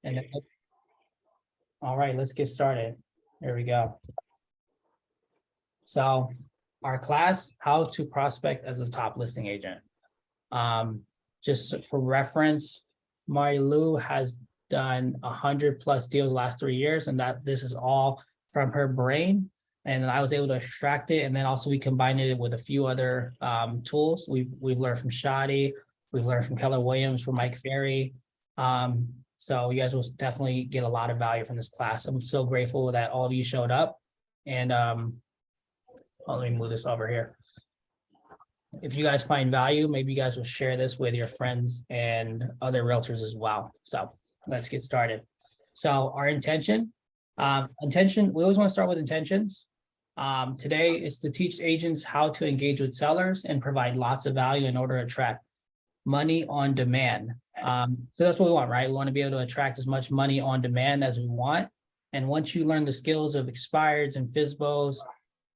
And all right, let's get started. There we go. So our class, how to prospect as a top listing agent. Just for reference, Mari Lou has done 100+ deals last 3 years, and that this is all from her brain. And I was able to extract it, and then also we combined it with a few other tools. We've learned from Shadi, we've learned from Keller Williams, from Mike Ferry. So you guys will definitely get a lot of value from this class. I'm so grateful that all of you showed up. And let me move this over here. If you guys find value, maybe you guys will share this with your friends and other realtors as well. So let's get started. So our intention, we always want to start with intentions. Today is to teach agents how to engage with sellers and provide lots of value in order to attract money on demand. So that's what we want, right? We want to be able to attract as much money on demand as we want. And once you learn the skills of expireds and FSBOs,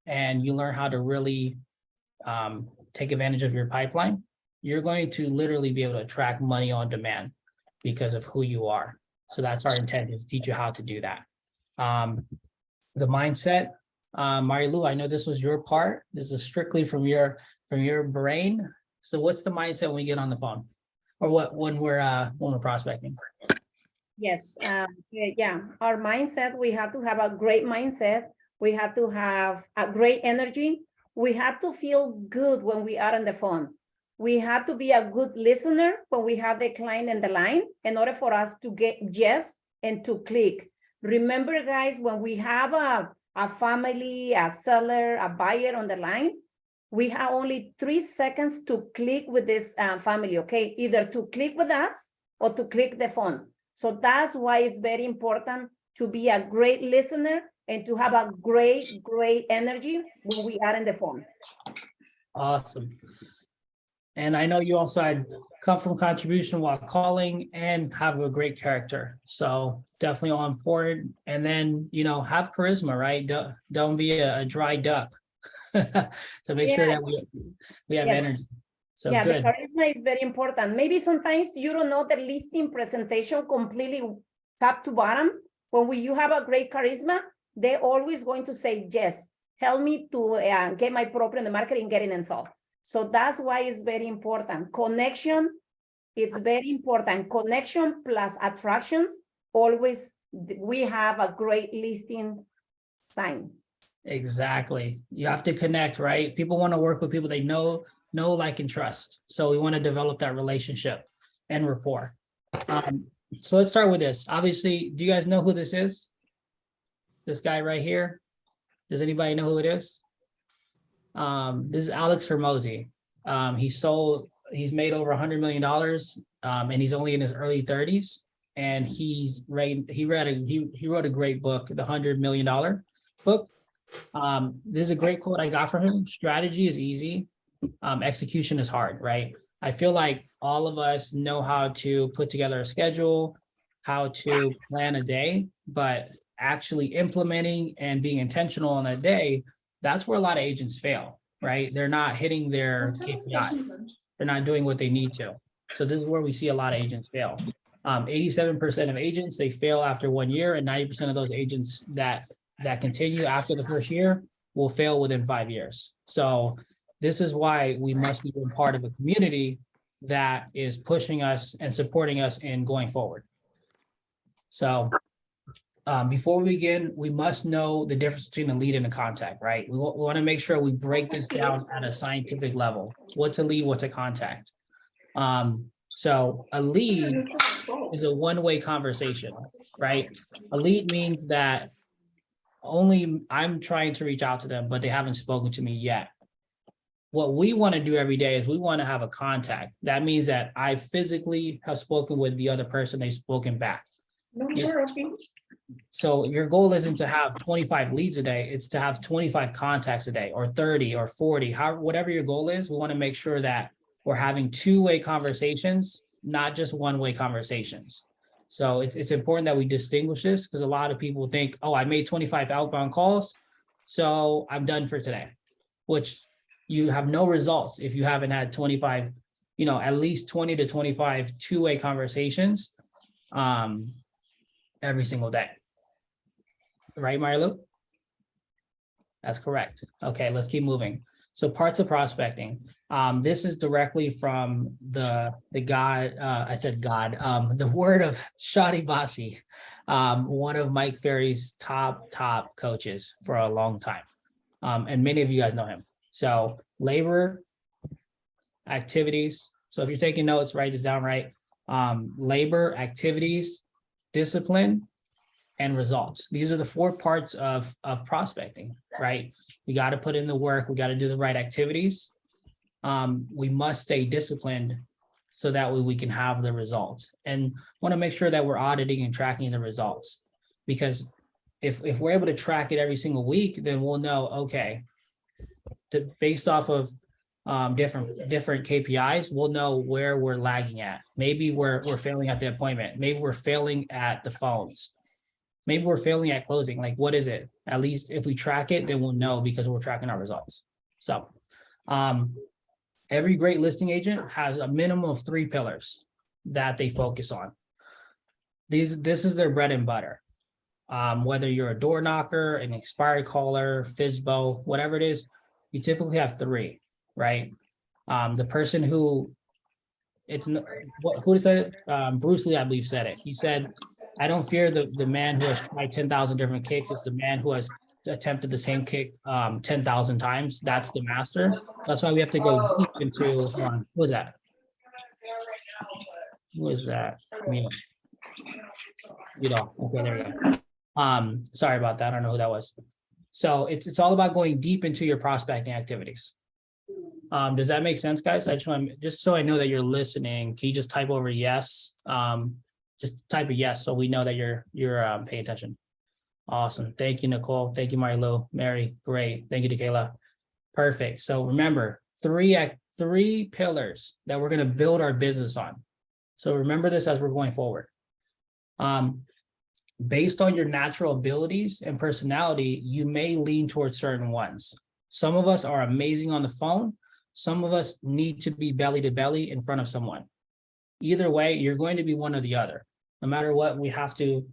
and you learn how to really take advantage of your pipeline, you're going to literally be able to attract money on demand because of who you are. So that's our intent, is to teach you how to do that. The mindset, Mari Lou, I know this was your part. This is strictly from your brain. So what's the mindset when we get on the phone, or when we're prospecting? Yes, yeah, our mindset, we have to have a great mindset. We have to have a great energy. We have to feel good when we are on the phone. We have to be a good listener when we have the client in the line in order for us to get yes and to click. Remember, guys, when we have a family, a seller, a buyer on the line, we have only 3 seconds to click with this family, okay? Either to click with us or to click the phone. So that's why it's very important to be a great listener and to have a great energy when we are in the phone. Awesome. And I know you also had come from contribution while calling and have a great character. So definitely all important. And then, have charisma, right? Don't be a dry duck. So make sure that we have energy. So yeah, good. The charisma is very important. Maybe sometimes you don't know the listing presentation completely top to bottom. When you have a great charisma, they're always going to say, yes, help me to get my property in the market and get it and sold. So that's why it's very important. Connection, it's very important. Connection plus attractions, always we have a great listing sign. Exactly. You have to connect, right? People want to work with people they know, like, and trust. So we want to develop that relationship and rapport. So let's start with this. Obviously, do you guys know who this is? This guy right here. Does anybody know who it is? This is Alex Hermosi. He's made over $100 million, and he's only in his early 30s. And he wrote a great book, the $100 Million book. This is a great quote I got from him. Strategy is easy. Execution is hard, right? I feel like all of us know how to put together a schedule, how to plan a day, but actually implementing and being intentional on a day, that's where a lot of agents fail, right? They're not hitting their KPIs. They're not doing what they need to. So this is where we see a lot of agents fail. 87% of agents, they fail after 1 year, and 90% of those agents that continue after the first year will fail within 5 years. So this is why we must be part of a community that is pushing us and supporting us in going forward. So before we begin, we must know the difference between a lead and a contact, right? We want to make sure we break this down at a scientific level. What's a lead? What's a contact? So a lead is a one-way conversation, right? A lead means that only I'm trying to reach out to them, but they haven't spoken to me yet. What we want to do every day is we want to have a contact. That means that I physically have spoken with the other person, they've spoken back. So your goal isn't to have 25 leads a day, it's to have 25 contacts a day, or 30 or 40, whatever your goal is. We want to make sure that we're having two-way conversations, not just one-way conversations. So it's important that we distinguish this, because a lot of people think, oh, I made 25 outbound calls, so I'm done for today, which you have no results if you haven't had 25, at least 20 to 25 two-way conversations. every single day. Right, Marilu? That's correct. Okay, let's keep moving. So parts of prospecting. This is directly from the God, I said God, the word of Shadi Basi, one of Mike Ferry's top coaches for a long time. And many of you guys know him. So labor, activities. So if you're taking notes, write this down, right? Labor, activities, discipline, and results. These are the 4 parts of prospecting, right? We got to put in the work. We got to do the right activities. We must stay disciplined so that way we can have the results, and want to make sure that we're auditing and tracking the results, because if we're able to track it every single week, then we'll know, okay, based off of different KPIs, we'll know where we're lagging at. Maybe we're failing at the appointment. Maybe we're failing at the phones. Maybe we're failing at closing. Like, what is it? At least if we track it, then we'll know because we're tracking our results. So every great listing agent has a minimum of 3 pillars that they focus on. This is their bread and butter. Whether you're a door knocker, an expired caller, FISBO, whatever it is, you typically have 3, right? The person who, who said it? Bruce Lee, I believe, said it. He said, I don't fear the man who has tried 10,000 different kicks. It's the man who has attempted the same kick 10,000 times. That's the master. That's why we have to go deep into, who is that? Who is that? Okay, there we go. Sorry about that. I don't know who that was. So it's all about going deep into your prospecting activities. Does that make sense, guys? I just so I know that you're listening, can you just type over yes? Just type a yes so we know that you're paying attention. Awesome. Thank you, Nicole. Thank you, Marilu. Mary, great. Thank you, Dakayla. Perfect. So remember, 3 pillars that we're going to build our business on. So remember this as we're going forward. Based on your natural abilities and personality, you may lean towards certain ones. Some of us are amazing on the phone. Some of us need to be belly to belly in front of someone. Either way, you're going to be one or the other. No matter what, we have to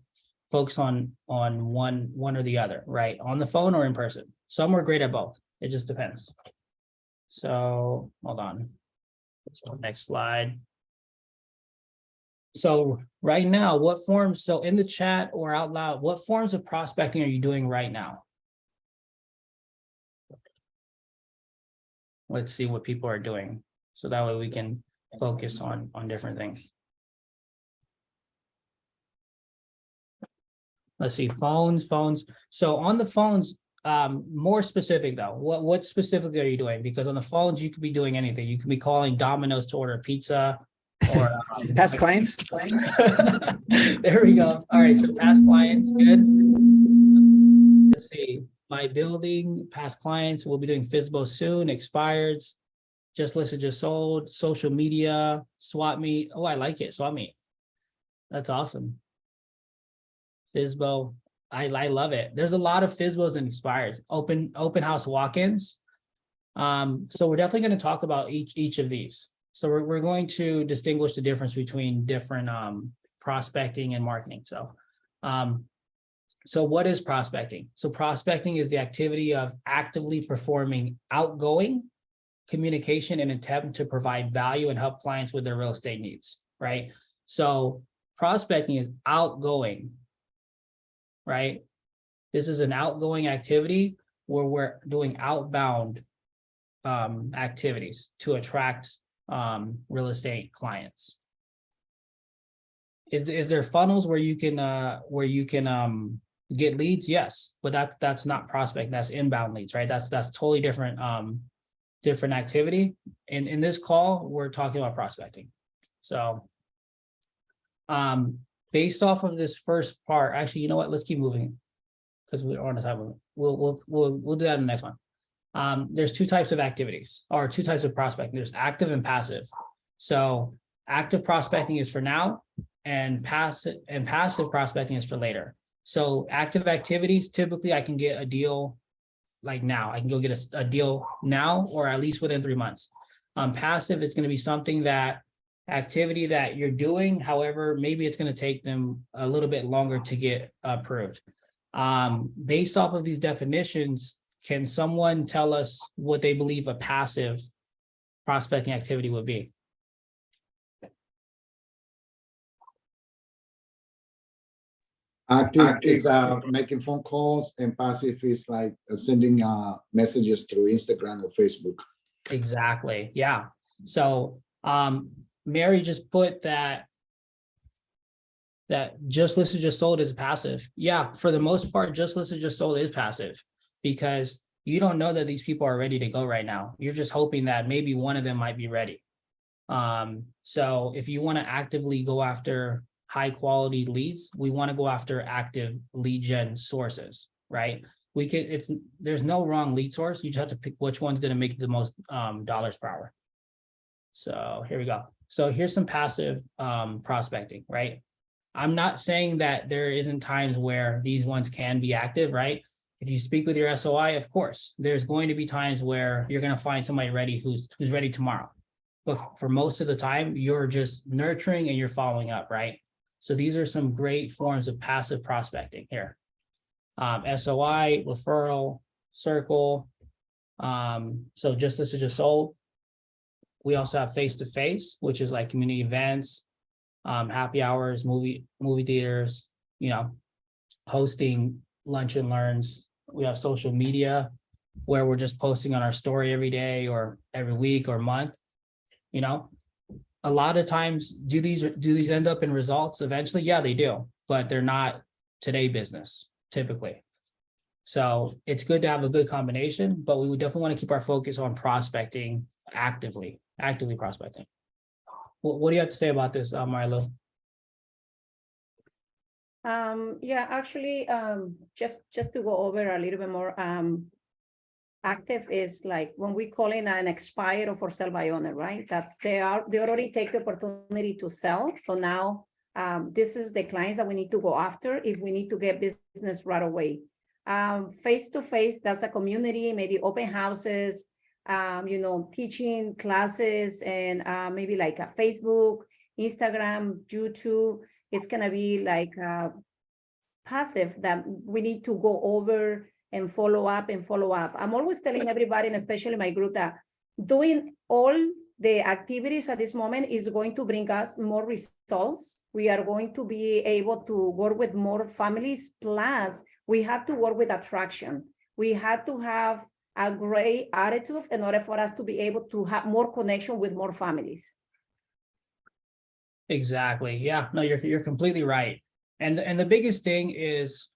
focus on one or the other, right? On the phone or in person. Some are great at both. It just depends. So hold on. So next slide. So right now, so in the chat or out loud, what forms of prospecting are you doing right now? Let's see what people are doing. So that way we can focus on different things. Let's see, phones. So on the phones, more specific though, what specifically are you doing? Because on the phones, you could be doing anything. You could be calling Domino's to order pizza or past clients. There we go. All right, so past clients, good. Let's see, my building, past clients, we'll be doing FISBO soon, expireds, just listed, just sold, social media, swap meet. Oh, I like it, swap meet. That's awesome. FISBO, I love it. There's a lot of FISBOs and expireds, open house walk-ins. So we're definitely going to talk about each of these. So we're going to distinguish the difference between different prospecting and marketing. So what is prospecting? So prospecting is the activity of actively performing outgoing communication in an attempt to provide value and help clients with their real estate needs, right? So prospecting is outgoing, right? This is an outgoing activity where we're doing outbound activities to attract real estate clients. Is there funnels where you can get leads? Yes, but that's not prospect. That's inbound leads, right? That's totally different different activity. In this call, we're talking about prospecting. So based off of this first part, actually, you know what? Let's keep moving because we're on the time. We'll do that in the next one. There's 2 types of activities or 2 types of prospecting. There's active and passive. So active prospecting is for now, and passive prospecting is for later. So active activities, typically I can get a deal like now. I can go get a deal now or at least within 3 months. Passive is going to be something that activity that you're doing. However, maybe it's going to take them a little bit longer to get approved. Based off of these definitions, can someone tell us what they believe a passive prospecting activity would be? Active is making phone calls, and passive is like sending messages through Instagram or Facebook. Exactly. Yeah. So Mary just put that just listed, just sold is passive. Yeah, for the most part, just listed, just sold is passive, because you don't know that these people are ready to go right now. You're just hoping that maybe one of them might be ready. So if you want to actively go after high quality leads, we want to go after active lead gen sources, right? There's no wrong lead source. You just have to pick which one's going to make the most dollars per hour. So here we go. So here's some passive prospecting, right? I'm not saying that there isn't times where these ones can be active, right? If you speak with your SOI, of course, there's going to be times where you're going to find somebody ready who's ready tomorrow. But for most of the time, you're just nurturing and you're following up, right? So these are some great forms of passive prospecting here. SOI, referral, circle. So just listed, just sold. We also have face-to-face, which is like community events, happy hours, movie theaters, hosting lunch and learns. We have social media where we're just posting on our story every day or every week or month. A lot of times, do these end up in results eventually? Yeah, they do, but they're not today business typically. So it's good to have a good combination, but we would definitely want to keep our focus on prospecting actively prospecting. What do you have to say about this, Marlo? Yeah, actually, just to go over a little bit more, active is like when we call in an expired or for sale by owner, right? They already take the opportunity to sell. So now this is the clients that we need to go after if we need to get business right away. Face-to-face, that's a community, maybe open houses, teaching classes, and maybe like a Facebook, Instagram, YouTube. It's gonna be like passive that we need to go over and follow up. I'm always telling everybody, and especially my group, that doing all the activities at this moment is going to bring us more results. We are going to be able to work with more families. Plus, we have to work with attraction. We have to have a great attitude in order for us to be able to have more connection with more families. Exactly. Yeah, no, you're completely right. And the biggest thing is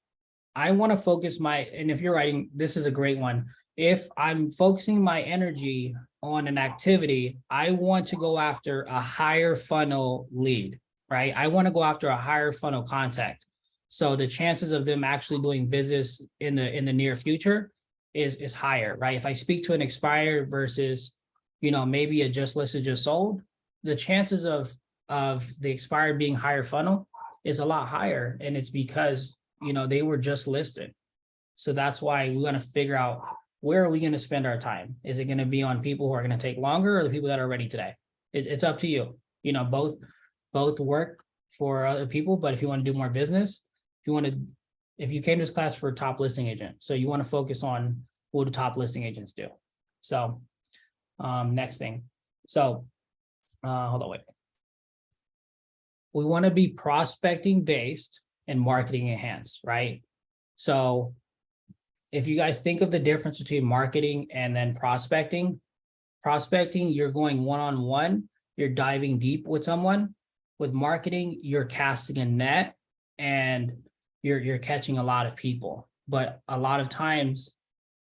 I want to focus and if you're writing, this is a great one. If I'm focusing my energy on an activity, I want to go after a higher funnel lead, right? I want to go after a higher funnel contact. So the chances of them actually doing business in the near future is higher, right? If I speak to an expired versus, maybe a just listed, just sold, the chances of the expired being higher funnel is a lot higher. And it's because, they were just listed. So that's why we want to figure out, where are we going to spend our time? Is it going to be on people who are going to take longer, or the people that are ready today? It's up to you. Both work for other people, but if you want to do more business, if you came to this class for a top listing agent, so you want to focus on what do top listing agents do. So next thing. So hold on, wait. We want to be prospecting based and marketing enhanced, right? So if you guys think of the difference between marketing and then prospecting, you're going one-on-one, you're diving deep with someone. With marketing, you're casting a net and you're catching a lot of people. But a lot of times,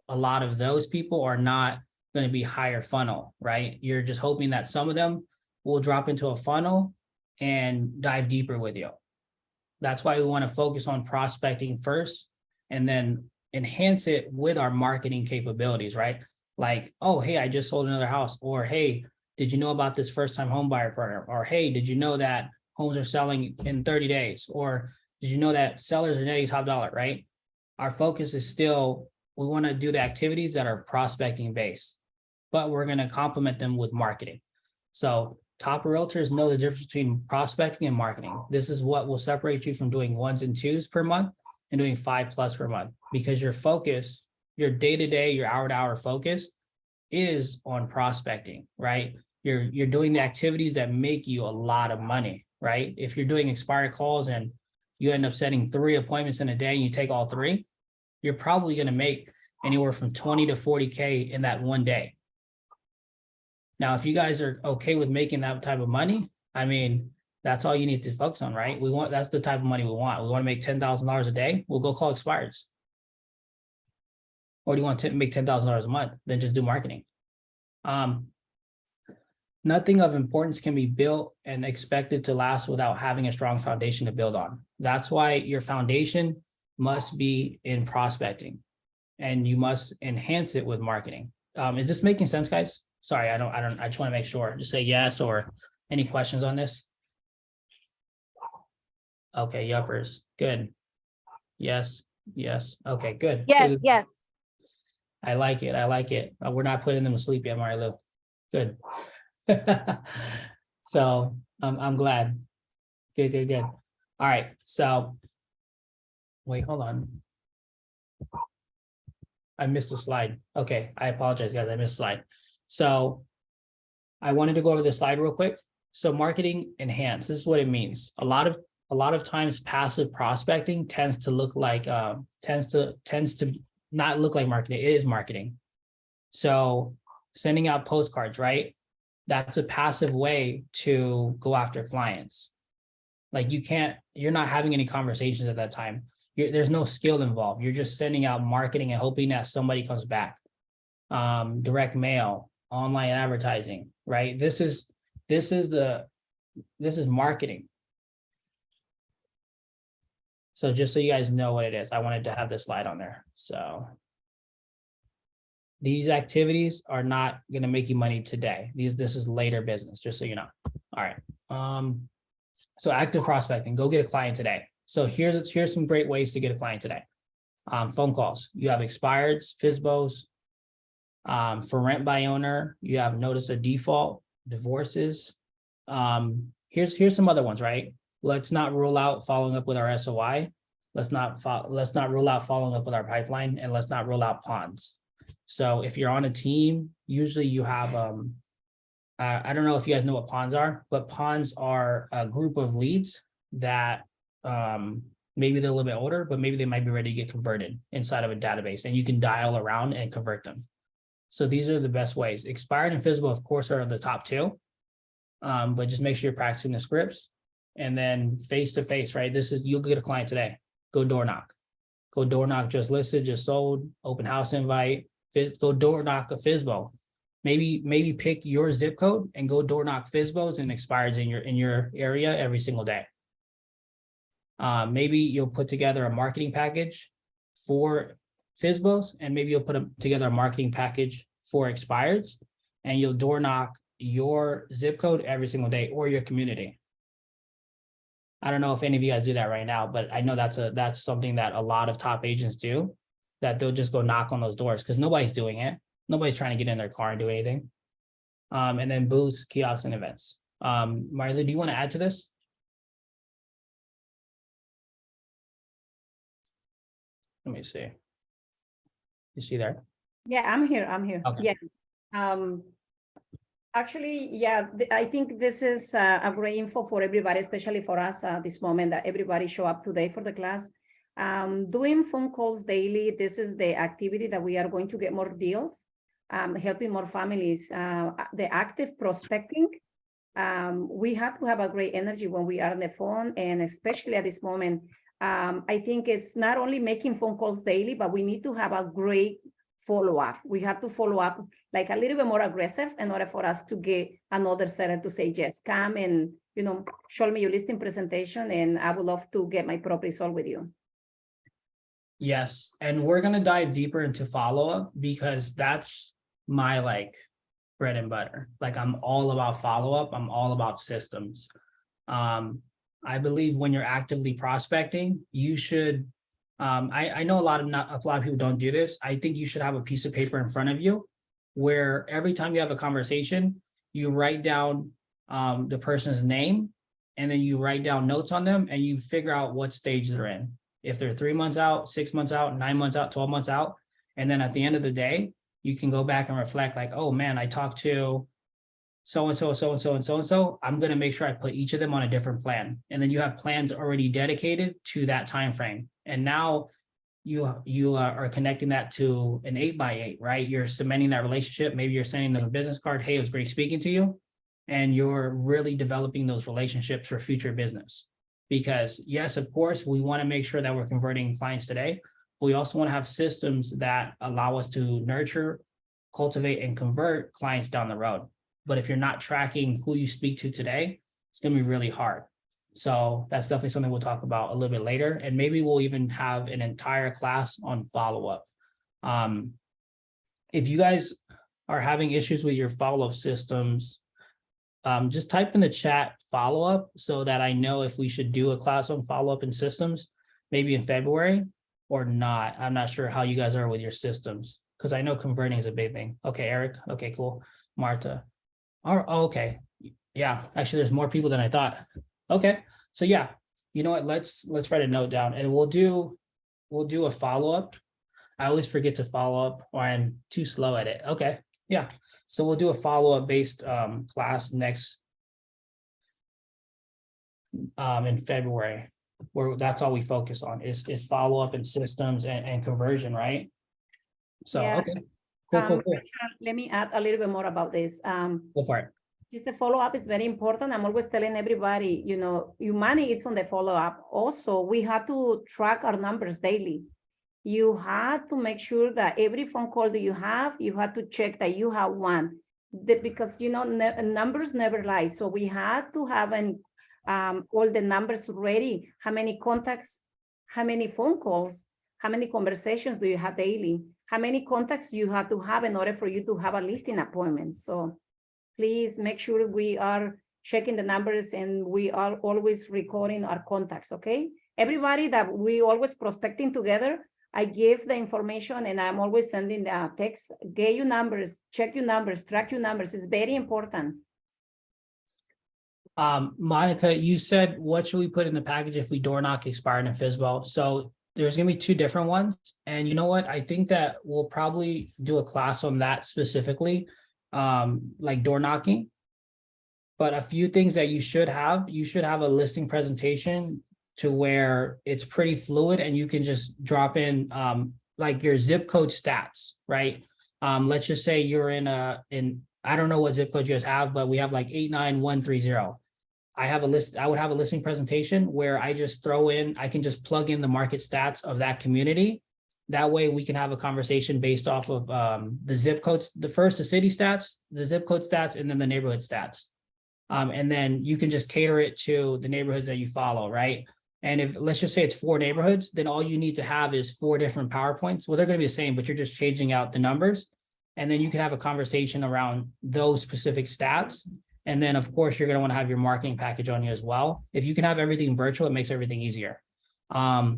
a lot of those people are not going to be higher funnel, right? You're just hoping that some of them will drop into a funnel and dive deeper with you. That's why we want to focus on prospecting first and then enhance it with our marketing capabilities, right? Like, oh, hey, I just sold another house. Or, hey, did you know about this first-time home buyer program? Or, hey, did you know that homes are selling in 30 days? Or did you know that sellers are netting top dollar, right? Our focus is still, we want to do the activities that are prospecting based, but we're going to complement them with marketing. So top realtors know the difference between prospecting and marketing. This is what will separate you from doing 1s and 2s per month and doing 5+ per month, because your focus, your day-to-day, your hour-to-hour focus is on prospecting, right? You're doing the activities that make you a lot of money, right? If you're doing expired calls and you end up setting 3 appointments in a day and you take all 3, you're probably going to make anywhere from 20 to 40K in that one day. Now, if you guys are okay with making that type of money, I mean, that's all you need to focus on, right? That's the type of money we want. We want to make $10,000 a day. We'll go call expireds. Or do you want to make $10,000 a month? Then just do marketing. Nothing of importance can be built and expected to last without having a strong foundation to build on. That's why your foundation must be in prospecting, and you must enhance it with marketing. Is this making sense, guys? Sorry, I just want to make sure. Just say yes, or any questions on this? Okay, yuppers. Good. Yes, yes. Okay, good. Yes, yes. I like it. I like it. We're not putting them to sleep yet, Marilu. Good. So I'm glad. Good, good, good. All right. So wait, hold on. I missed a slide. Okay, I apologize, guys. I missed a slide. So I wanted to go over this slide real quick. So marketing enhanced. This is what it means. A lot of times passive prospecting tends to look like tends to not look like marketing. It is marketing. So sending out postcards, right? That's a passive way to go after clients. Like you're not having any conversations at that time. There's no skill involved. You're just sending out marketing and hoping that somebody comes back. Direct mail, online advertising, right? This is marketing. So just so you guys know what it is, I wanted to have this slide on there. So these activities are not going to make you money today. This is later business, just so you know. All right. So active prospecting, go get a client today. So here's some great ways to get a client today. Phone calls. You have expireds, FSBOs. For rent by owner, you have notice of default, divorces. Here's some other ones, right? Let's not rule out following up with our SOI. Let's not rule out following up with our pipeline, and let's not rule out ponds. So if you're on a team, usually you have I don't know if you guys know what ponds are, but ponds are a group of leads that maybe they're a little bit older, but maybe they might be ready to get converted inside of a database, and you can dial around and convert them. So these are the best ways. Expired and FSBO, of course, are the top 2. But just make sure you're practicing the scripts. And then face-to-face, right? You'll get a client today. Go door knock. Go door knock, just listed, just sold, open house invite. Go door knock a FSBO. Maybe pick your zip code and go door knock FSBOs and expires in your area every single day. Maybe you'll put together a marketing package for FSBOs, and maybe you'll put together a marketing package for expireds, and you'll door knock your zip code every single day, or your community. I don't know if any of you guys do that right now, but I know that's something that a lot of top agents do, that they'll just go knock on those doors because nobody's doing it. Nobody's trying to get in their car and do anything. And then booths, kiosks, and events. Marley, do you want to add to this? Let me see. Is she there? Yeah, I'm here. Okay. Yeah. Actually, yeah, I think this is a great info for everybody, especially for us at this moment that everybody show up today for the class. Doing phone calls daily, this is the activity that we are going to get more deals, helping more families. The active prospecting, we have to have a great energy when we are on the phone, and especially at this moment, I think it's not only making phone calls daily, but we need to have a great follow-up. We have to follow up like a little bit more aggressive in order for us to get another seller to say, yes, come and, show me your listing presentation, and I would love to get my property sold with you. Yes. And we're going to dive deeper into follow-up, because that's my bread and butter. I'm all about follow-up. I'm all about systems. I believe when you're actively prospecting, you should, I know a lot of people don't do this. I think you should have a piece of paper in front of you where every time you have a conversation, you write down the person's name, and then you write down notes on them and you figure out what stage they're in. If they're 3 months out, 6 months out, 9 months out, 12 months out. And then at the end of the day, you can go back and reflect like, oh man, I talked to so-and-so, so-and-so, and so-and-so. I'm going to make sure I put each of them on a different plan. And then you have plans already dedicated to that time frame. And now you are connecting that to an 8x8, right? You're cementing that relationship. Maybe you're sending them a business card. Hey, it was great speaking to you. And you're really developing those relationships for future business. Because yes, of course, we want to make sure that we're converting clients today. But we also want to have systems that allow us to nurture, cultivate, and convert clients down the road. But if you're not tracking who you speak to today, it's going to be really hard. So that's definitely something we'll talk about a little bit later. And maybe we'll even have an entire class on follow-up. If you guys are having issues with your follow-up systems, just type in the chat follow-up so that I know if we should do a class on follow-up and systems, maybe in February or not. I'm not sure how you guys are with your systems because I know converting is a big thing. Okay, Eric. Okay, cool. Marta. Oh, okay. Yeah, actually, there's more people than I thought. Okay, so yeah, you know what? Let's write a note down and we'll do a follow-up. I always forget to follow up or I'm too slow at it. Okay, yeah. So we'll do a follow-up based class next in February, where that's all we focus on is follow-up and systems and conversion, right? So Yeah. okay, cool. Richard, let me add a little bit more about this. Go for it. Just the follow-up is very important. I'm always telling everybody, you know, your money is on the follow-up. Also, we have to track our numbers daily. You have to make sure that every phone call that you have to check that you have one. Because, you know, numbers never lie. So we had to have all the numbers ready. How many contacts, how many phone calls, how many conversations do you have daily? How many contacts you have to have in order for you to have a listing appointment? So please make sure we are checking the numbers and we are always recording our contacts, okay? Everybody that we always prospecting together, I give the information and I'm always sending the text, get your numbers, check your numbers, track your numbers. It's very important. Monica, you said, what should we put in the package if we door knock, expired, and FSBO? So there's going to be 2 different ones. And you know what? I think that we'll probably do a class on that specifically, like door knocking. But a few things that you should have a listing presentation to where it's pretty fluid and you can just drop in like your zip code stats, right? Let's just say you're in I don't know what zip code you guys have, but we have like 89130. I would have a listing presentation where I just I can just plug in the market stats of that community. That way we can have a conversation based off of the zip codes, the city stats, the zip code stats, and then the neighborhood stats. And then you can just cater it to the neighborhoods that you follow, right? And if let's just say it's 4 neighborhoods, then all you need to have is 4 different PowerPoints. Well, they're going to be the same, but you're just changing out the numbers. And then you can have a conversation around those specific stats. And then, of course, you're going to want to have your marketing package on you as well. If you can have everything virtual, it makes everything easier. But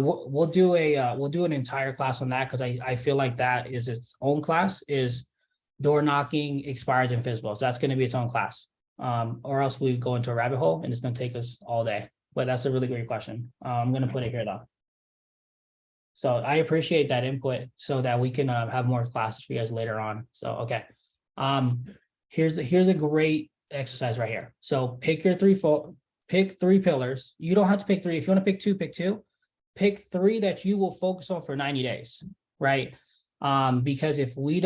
we'll do an entire class on that because I feel like that is its own class, is door knocking, expires, and FSBOs. That's going to be its own class. Or else we go into a rabbit hole and it's going to take us all day. But that's a really great question. I'm going to put it here though. So I appreciate that input so that we can have more classes for you guys later on. So, okay. Here's a great exercise right here. So pick your pick 3 pillars. You don't have to pick 3. If you want to pick 2, pick 2. Pick 3 that you will focus on for 90 days, right? Because if we're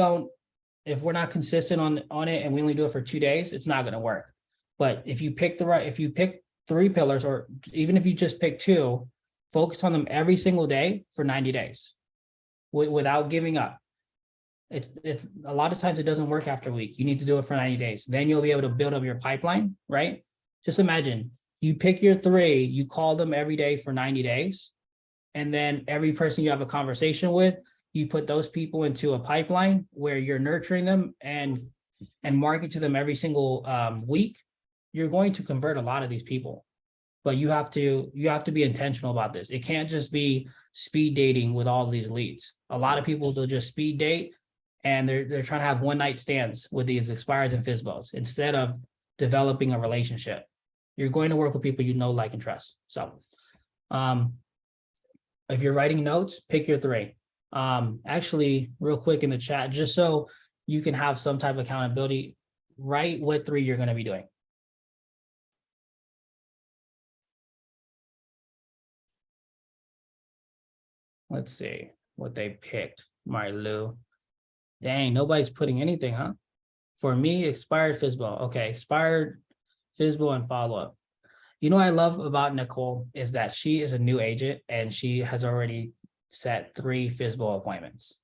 not consistent on it and we only do it for 2 days, it's not going to work. But if you pick 3 pillars, or even if you just pick 2, focus on them every single day for 90 days without giving up. It's a lot of times it doesn't work after a week. You need to do it for 90 days. Then you'll be able to build up your pipeline, right? Just imagine you pick your 3, you call them every day for 90 days. And then every person you have a conversation with, you put those people into a pipeline where you're nurturing them and market to them every single week. You're going to convert a lot of these people, but you have to be intentional about this. It can't just be speed dating with all of these leads. A lot of people, they'll just speed date and they're trying to have one night stands with these expireds and FSBOs instead of developing a relationship. You're going to work with people you know, like, and trust. So if you're writing notes, pick your 3. Actually, real quick in the chat, just so you can have some type of accountability, write what 3 you're going to be doing. Let's see what they picked. Marilu. Dang, nobody's putting anything, huh? For me, expired FSBO. Okay, expired FSBO and follow-up. You know what I love about Nicole is that she is a new agent and she has already set 3 FSBO appointments.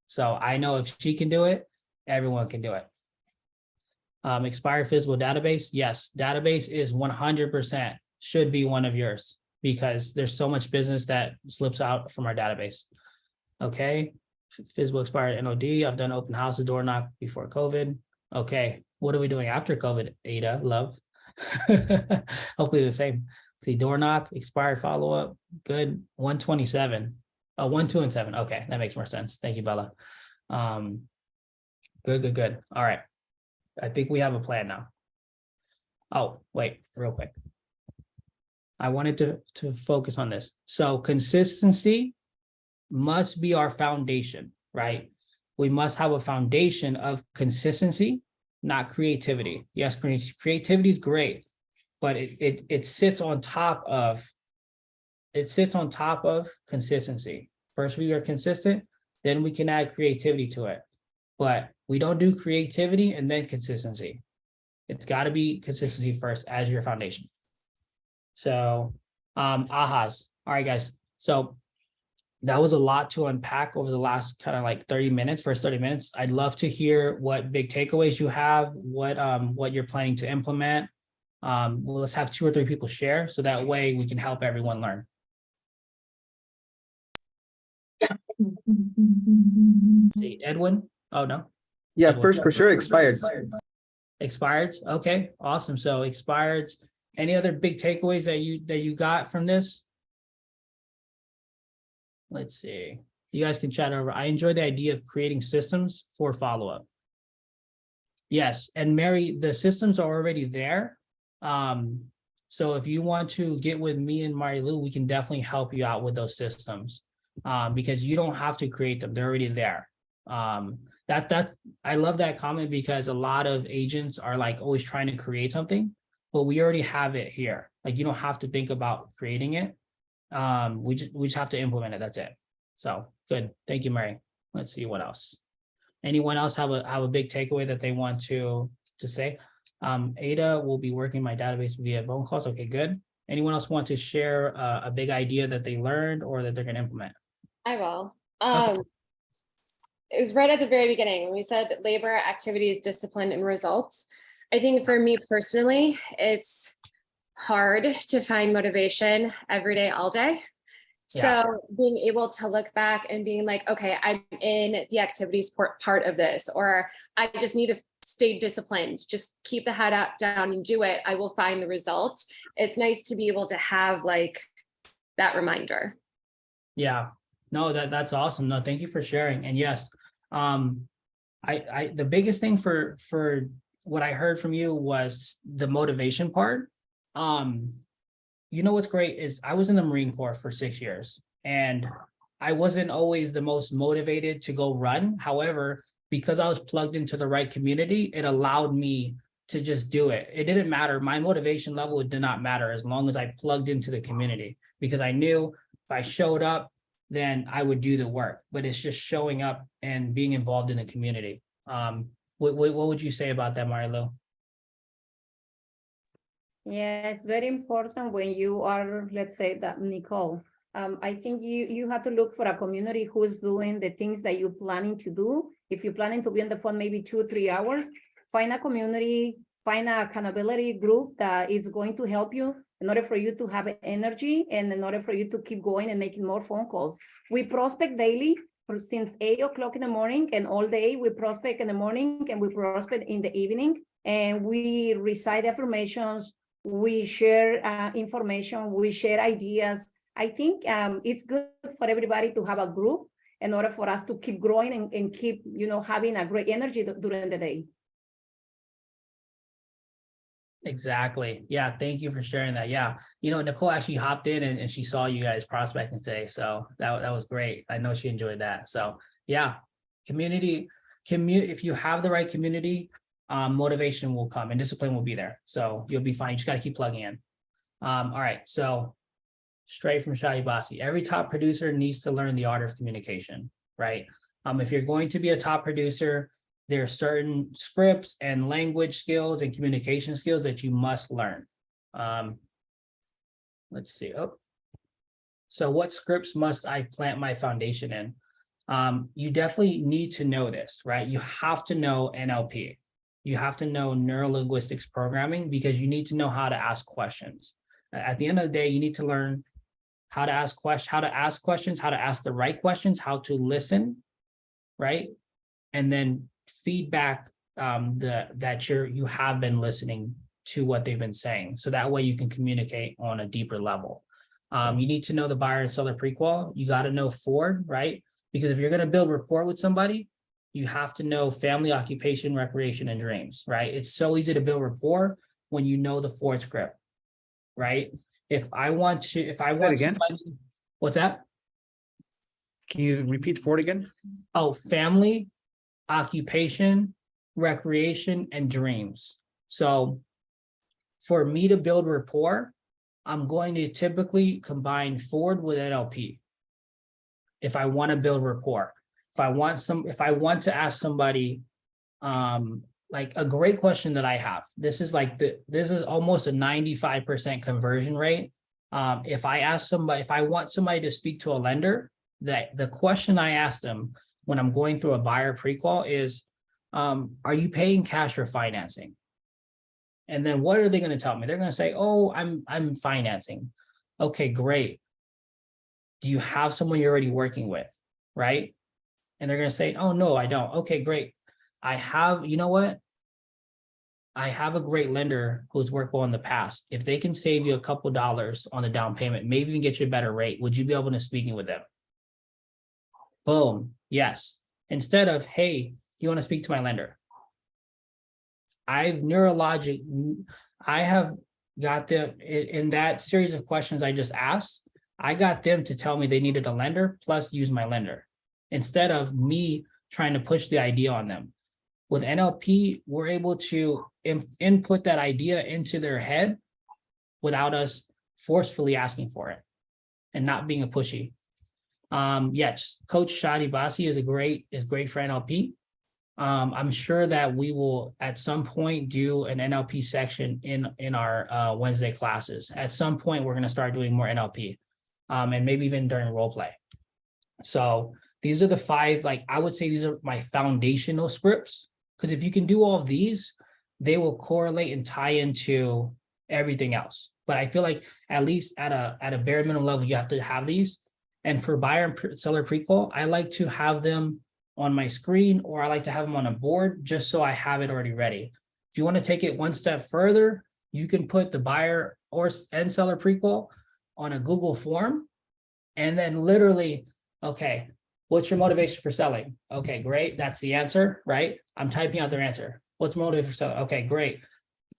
So I know if she can do it, everyone can do it. Expired FSBO database. Yes, database is 100% should be one of yours because there's so much business that slips out from our database. Okay, FSBO expired NOD. I've done open house, door knock before COVID. Okay, what are we doing after COVID, Ada, love? Hopefully the same. See, door knock, expired follow-up, good, 127. 1, 2, and 7. Okay, that makes more sense. Thank you, Bella. Good. All right. I think we have a plan now. Oh, wait, real quick. I wanted to focus on this. So consistency must be our foundation, right? We must have a foundation of consistency, not creativity. Yes, creativity is great, but it sits on top of consistency. First, we are consistent, then we can add creativity to it. But we don't do creativity and then consistency. It's got to be consistency first as your foundation. So, ahas. All right, guys. So that was a lot to unpack over the last kind of like 30 minutes, first 30 minutes. I'd love to hear what big takeaways you have, what you're planning to implement. Well, let's have 2 or 3 people share so that way we can help everyone learn. See, Edwin? Oh, no. Yeah, Edwin. first for sure expired. Expireds. Okay, awesome. So expireds. Any other big takeaways that you got from this? Let's see. You guys can chat over. I enjoy the idea of creating systems for follow-up. Yes, and Mary, the systems are already there. So if you want to get with me and Mary Lou, we can definitely help you out with those systems. Because you don't have to create them; they're already there. That's I love that comment because a lot of agents are like always trying to create something, but we already have it here. Like you don't have to think about creating it. We just have to implement it. That's it. So good. Thank you, Mary. Let's see what else. Anyone else have a big takeaway that they want to say? Ada will be working my database via phone calls. Okay, good. Anyone else want to share a big idea that they learned or that they're going to implement? I will. Okay. It was right at the very beginning when we said labor, activities, discipline, and results. I think for me personally, it's hard to find motivation every day, all day. Yeah. So being able to look back and being like, okay, I'm in the activities part of this, or I just need to stay disciplined, just keep the head up, down and do it. I will find the results. It's nice to be able to have like that reminder. Yeah. No, that's awesome. No, thank you for sharing. And yes, the biggest thing for what I heard from you was the motivation part. You know what's great is I was in the Marine Corps for 6 years and I wasn't always the most motivated to go run. However, because I was plugged into the right community, it allowed me to just do it. It didn't matter. My motivation level did not matter as long as I plugged into the community because I knew if I showed up, then I would do the work, but it's just showing up and being involved in the community. What would you say about that, Marilo? Yeah, it's very important when you are, let's say that Nicole, I think you have to look for a community who is doing the things that you're planning to do. If you're planning to be on the phone maybe 2 or 3 hours, find a community, find an accountability group that is going to help you in order for you to have energy and in order for you to keep going and making more phone calls. We prospect daily since 8 o'clock in the morning and all day. We prospect in the morning and we prospect in the evening, and we recite affirmations. We share information, we share ideas. I think it's good for everybody to have a group in order for us to keep growing and keep, having a great energy during the day. Exactly. Yeah. Thank you for sharing that. Yeah. Nicole actually hopped in and she saw you guys prospecting today. So that was great. I know she enjoyed that. So yeah, if you have the right community, motivation will come and discipline will be there. So you'll be fine. You just got to keep plugging in. All right. So straight from Shadi Basi, every top producer needs to learn the art of communication, right? If you're going to be a top producer, there are certain scripts and language skills and communication skills that you must learn. Let's see. Oh, so what scripts must I plant my foundation in? You definitely need to know this, right? You have to know NLP. You have to know neurolinguistics programming because you need to know how to ask questions. At the end of the day, you need to learn how to ask questions, how to ask the right questions, how to listen, right? And then feedback that you have been listening to what they've been saying. So that way you can communicate on a deeper level. You need to know the buyer and seller prequal. You got to know Ford, right? Because if you're going to build rapport with somebody, you have to know family, occupation, recreation, and dreams, right? It's so easy to build rapport when you know the Ford script, right? If I want again? somebody, what's that? Can you repeat Ford again? Oh, family, occupation, recreation, and dreams. So for me to build rapport, I'm going to typically combine Ford with NLP. If I want to build rapport, if I want to ask somebody, like a great question that I have, this is almost a 95% conversion rate. If I want somebody to speak to a lender, that the question I ask them when I'm going through a buyer prequal is, are you paying cash or financing? And then what are they going to tell me? They're going to say, oh, I'm financing. Okay, great. Do you have someone you're already working with? Right? And they're going to say, oh, no, I don't. Okay, great. You know what? I have a great lender who's worked well in the past. If they can save you a couple dollars on the down payment, maybe even get you a better rate, would you be open to speaking with them? Boom. Yes. Instead of, hey, you want to speak to my lender? I have got them in that series of questions I just asked. I got them to tell me they needed a lender plus use my lender instead of me trying to push the idea on them. With NLP, we're able to input that idea into their head without us forcefully asking for it and not being a pushy. Yes, Coach Shadi Basi is great for NLP. I'm sure that we will at some point do an NLP section in our Wednesday classes. At some point, we're going to start doing more NLP, and maybe even during role play. So these are the 5, like I would say these are my foundational scripts, because if you can do all of these, they will correlate and tie into everything else. But I feel like at least at a bare minimum level, you have to have these. And for buyer and seller prequal, I like to have them on my screen, or I like to have them on a board just so I have it already ready. If you want to take it one step further, you can put the buyer and seller prequal on a Google form, and then literally, okay, what's your motivation for selling? Okay, great. That's the answer, right? I'm typing out their answer. What's motivation for selling? Okay, great.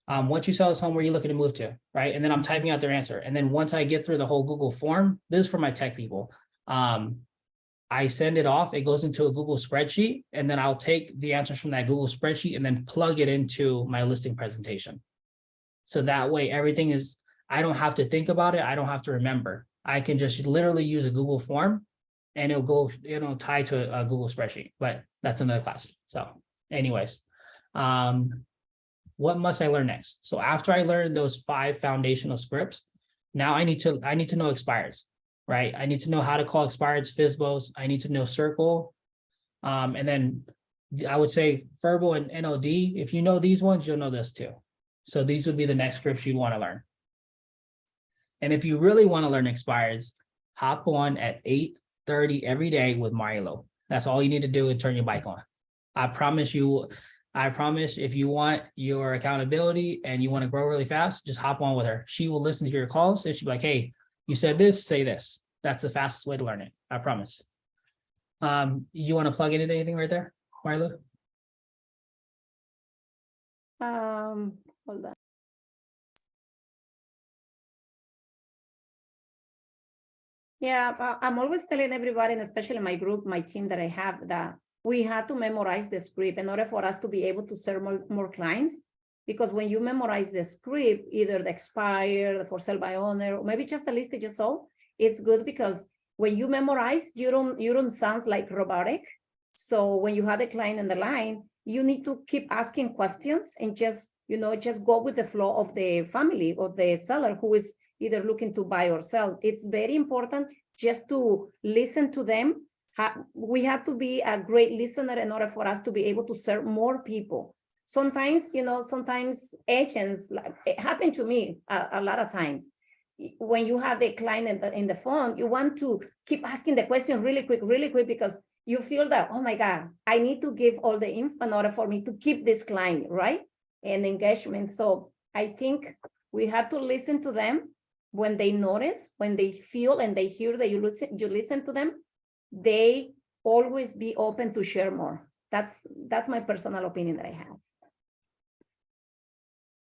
Once you sell this home, where are you looking to move to, right? And then I'm typing out their answer. And then once I get through the whole Google form, this is for my tech people. I send it off, it goes into a Google spreadsheet, and then I'll take the answers from that Google spreadsheet and then plug it into my listing presentation. So that way I don't have to think about it. I don't have to remember. I can just literally use a Google form and it'll tie to a Google spreadsheet, but that's another class. So anyways, what must I learn next? So after I learn those 5 foundational scripts, now I need to know expireds, right? I need to know how to call expireds, FSBOs. I need to know circle. And then I would say verbal and NOD. If you know these ones, you'll know this too. So these would be the next scripts you'd want to learn. And if you really want to learn expireds, hop on at 8:30 every day with Marilo. That's all you need to do and turn your bike on. I promise if you want your accountability and you want to grow really fast, just hop on with her. She will listen to your calls and she'll be like, hey, you said this, say this. That's the fastest way to learn it. I promise. You want to plug into anything right there, Marlo? Hold on. Yeah, but I'm always telling everybody, and especially my group, my team that I have, that we had to memorize the script in order for us to be able to serve more clients. Because when you memorize the script, either the expire, the for sale by owner, or maybe just a list just sold, it's good because when you memorize, you don't sound like robotic. So when you have a client in the line, you need to keep asking questions and just, just go with the flow of the family, of the seller who is either looking to buy or sell. It's very important just to listen to them. We have to be a great listener in order for us to be able to serve more people. Sometimes, sometimes agents, like it happened to me a lot of times. When you have the client in the phone, you want to keep asking the question really quick, because you feel that, oh my God, I need to give all the info in order for me to keep this client, right? And engagement. So I think we have to listen to them. When they notice, when they feel and they hear that you listen to them, they always be open to share more. That's my personal opinion that I have.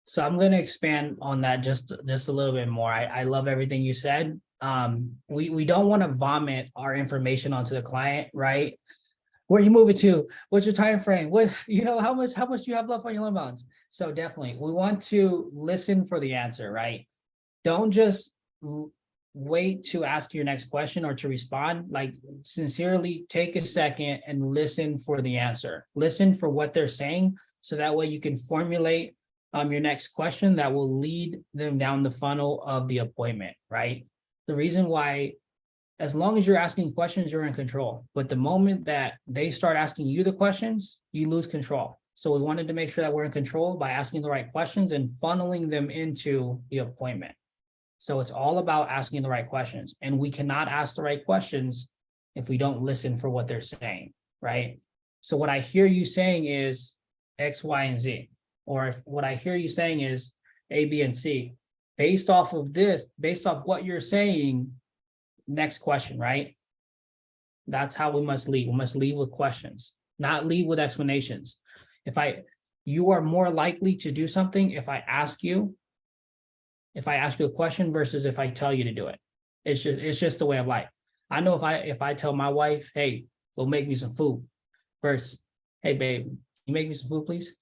So I'm going to expand on that just a little bit more. I love everything you said. We don't want to vomit our information onto the client, right? Where you move it to? What's your time frame? What, how much do you have left on your loan balance? So definitely, we want to listen for the answer, right? Don't just wait to ask your next question or to respond. Like, sincerely take a second and listen for the answer. Listen for what they're saying, so that way you can formulate your next question that will lead them down the funnel of the appointment, right? The reason why, as long as you're asking questions, you're in control. But the moment that they start asking you the questions, you lose control. So we wanted to make sure that we're in control by asking the right questions and funneling them into the appointment. So it's all about asking the right questions. And we cannot ask the right questions if we don't listen for what they're saying, right? So what I hear you saying is X, Y, and Z. Or if what I hear you saying is A, B, and C. Based off of this, based off what you're saying, next question, right? That's how we must lead. We must lead with questions, not lead with explanations. You are more likely to do something if I ask you a question versus if I tell you to do it. It's just the way of life. I know if I tell my wife, hey, go make me some food, versus, hey babe, you make me some food, please.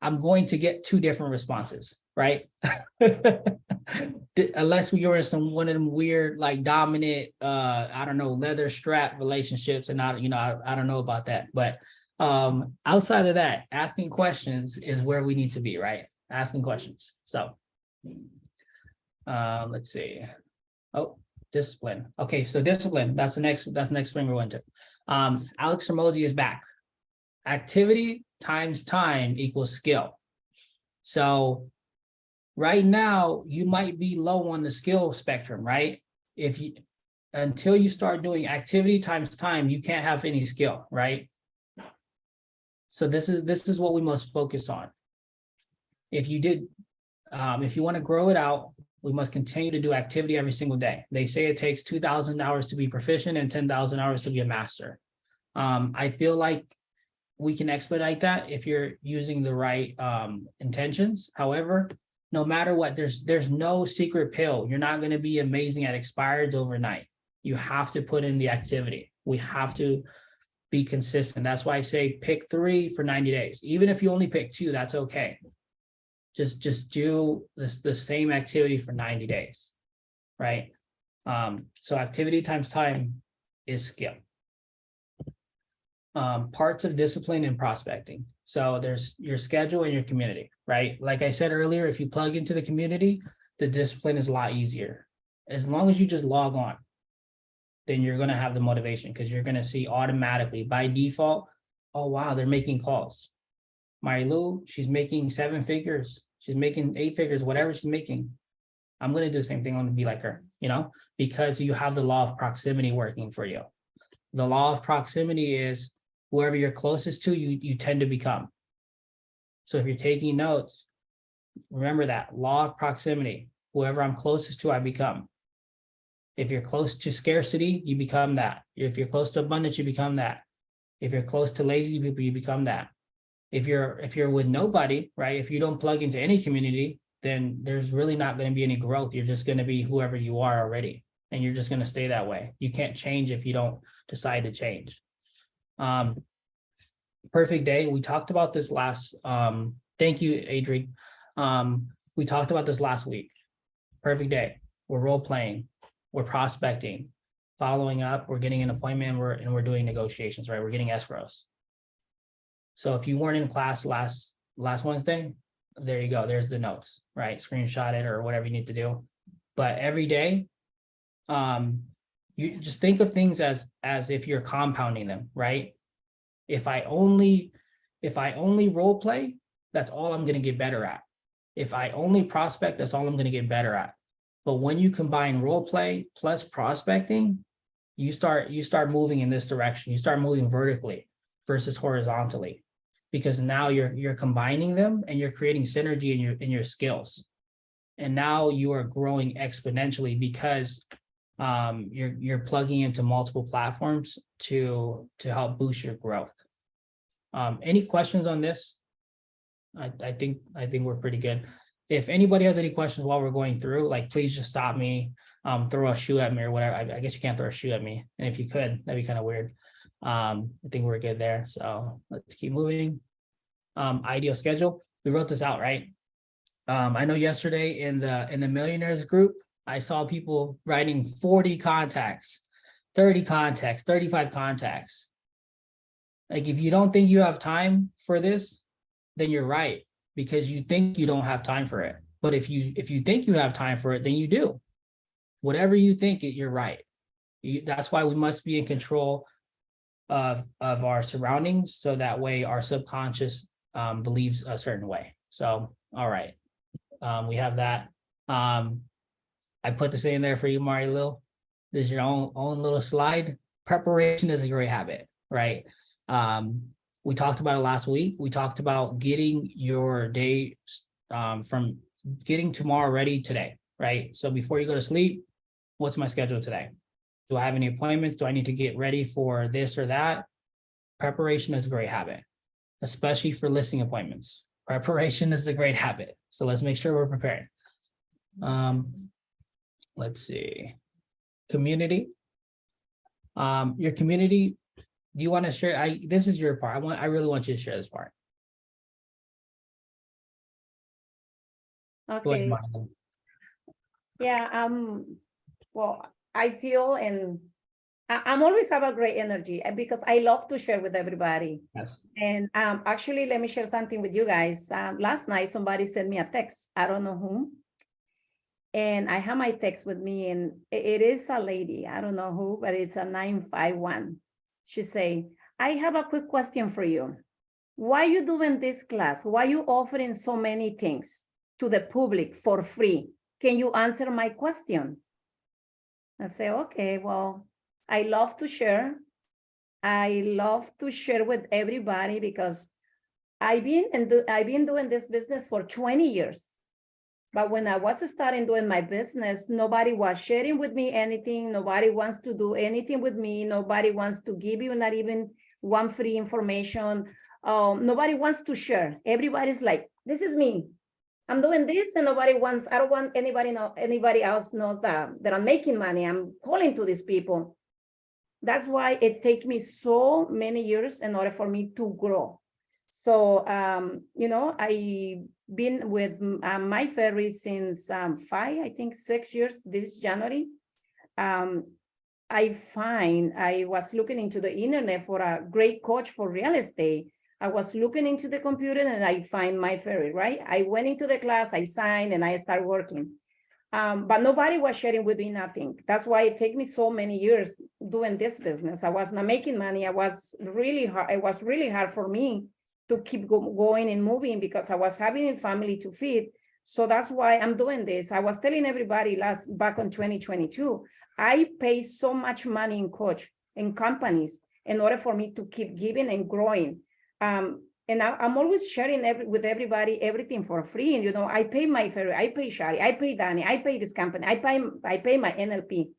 I'm going to get two different responses, right? Unless we are in one of them weird, like dominant, I don't know, leather strap relationships, and I don't know about that. But outside of that, asking questions is where we need to be, right? Asking questions. So let's see. Oh, discipline. Okay, so discipline. That's the next thing we're going to. Alex Ramosi is back. Activity times time equals skill. So right now you might be low on the skill spectrum, right? Until you start doing activity times time, you can't have any skill, right? So this is what we must focus on. If you want to grow it out, we must continue to do activity every single day. They say it takes 2,000 hours to be proficient and 10,000 hours to be a master. I feel like we can expedite that if you're using the right intentions. However, no matter what, there's no secret pill. You're not going to be amazing at expireds overnight. You have to put in the activity. We have to be consistent. That's why I say pick 3 for 90 days. Even if you only pick 2, that's okay. Just do the same activity for 90 days, right? So activity times time is skill. Parts of discipline and prospecting. So there's your schedule and your community, right? Like I said earlier, if you plug into the community, the discipline is a lot easier. As long as you just log on, then you're going to have the motivation, because you're going to see automatically by default, oh, wow, they're making calls. Marilu, she's making 7 figures. She's making 8 figures, whatever she's making. I'm going to do the same thing. I'm going to be like her, because you have the law of proximity working for you. The law of proximity is whoever you're closest to, you tend to become. So if you're taking notes, remember that law of proximity. Whoever I'm closest to, I become. If you're close to scarcity, you become that. If you're close to abundance, you become that. If you're close to lazy people, you become that. If you're with nobody, right? If you don't plug into any community, then there's really not going to be any growth. You're just going to be whoever you are already. and you're just going to stay that way. You can't change if you don't decide to change. Perfect day. We talked about this last, thank you, Adri. We talked about this last week. Perfect day. We're role playing, we're prospecting, following up, we're getting an appointment, we're doing negotiations, right? We're getting escrows. So if you weren't in class last Wednesday, there you go. There's the notes, right? Screenshot it or whatever you need to do. But every day, you just think of things as if you're compounding them, right? If I only role play, that's all I'm going to get better at. If I only prospect, that's all I'm going to get better at. But when you combine role play plus prospecting, you start moving in this direction. You start moving vertically versus horizontally, because now you're combining them and you're creating synergy in your skills. And now you are growing exponentially because you're plugging into multiple platforms to help boost your growth. Any questions on this? I think we're pretty good. If anybody has any questions while we're going through, like, please just stop me, throw a shoe at me or whatever. I guess you can't throw a shoe at me. And if you could, that'd be kind of weird. I think we're good there. So let's keep moving. Ideal schedule. We wrote this out, right? I know yesterday in the millionaires group, I saw people writing 40 contacts, 30 contacts, 35 contacts. Like, if you don't think you have time for this, then you're right, because you think you don't have time for it. But if you think you have time for it, then you do. Whatever you think, you're right. That's why we must be in control of our surroundings, so that way our subconscious believes a certain way. So, all right, we have that. I put this in there for you, Mari Lil. This is your own little slide. Preparation is a great habit, right? We talked about it last week. We talked about getting your day from getting tomorrow ready today, right? So before you go to sleep, what's my schedule today? Do I have any appointments? Do I need to get ready for this or that? Preparation is a great habit, especially for listing appointments. Preparation is a great habit. So let's make sure we're prepared. Let's see. Community. Your community, do you want to share? This is your part. I really want you to share this part. Go ahead, Okay, Marla. yeah, well, I feel and I'm always have a great energy because I love to share with everybody. Yes. And actually, let me share something with you guys. Last night, somebody sent me a text. I don't know whom. And I have my text with me, and it is a lady. I don't know who, but it's a 951. She say, I have a quick question for you. Why you doing this class? Why you offering so many things to the public for free? Can you answer my question? I say, okay, well, I love to share. I love to share with everybody because I've been doing this business for 20 years. But when I was starting doing my business, nobody was sharing with me anything. Nobody wants to do anything with me. Nobody wants to give you not even one free information. Nobody wants to share. Everybody's like, this is me. I'm doing this and nobody wants, I don't want anybody else knows that I'm making money. I'm calling to these people. That's why it takes me so many years in order for me to grow. So, I've been with My Ferry since 6 years, this January. I was looking into the internet for a great coach for real estate. I was looking into the computer and I find My Ferry, right? I went into the class, I signed and I started working. But nobody was sharing with me nothing. That's why it took me so many years doing this business. I was not making money. It was really hard for me to keep going and moving because I was having a family to feed. So that's why I'm doing this. I was telling everybody back in 2022, I pay so much money in coach in companies in order for me to keep giving and growing. And I'm always sharing with everybody everything for free. And I pay My Ferry, I pay Shari, I pay Danny, I pay this company, I pay my NLP.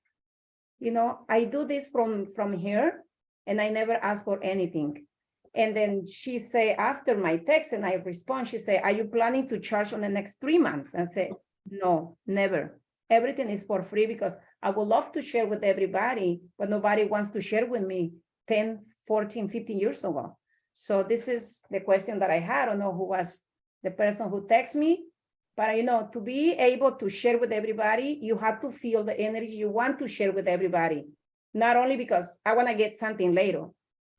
I do this from here, and I never ask for anything. And then she say after my text, and I respond, she say, "Are you planning to charge on the next 3 months?" And I say, "No, never. Everything is for free because I would love to share with everybody, but nobody wants to share with me 10, 14, 15 years ago. So this is the question that I had. I don't know who was the person who texted me, but to be able to share with everybody, you have to feel the energy you want to share with everybody. Not only because I want to get something later.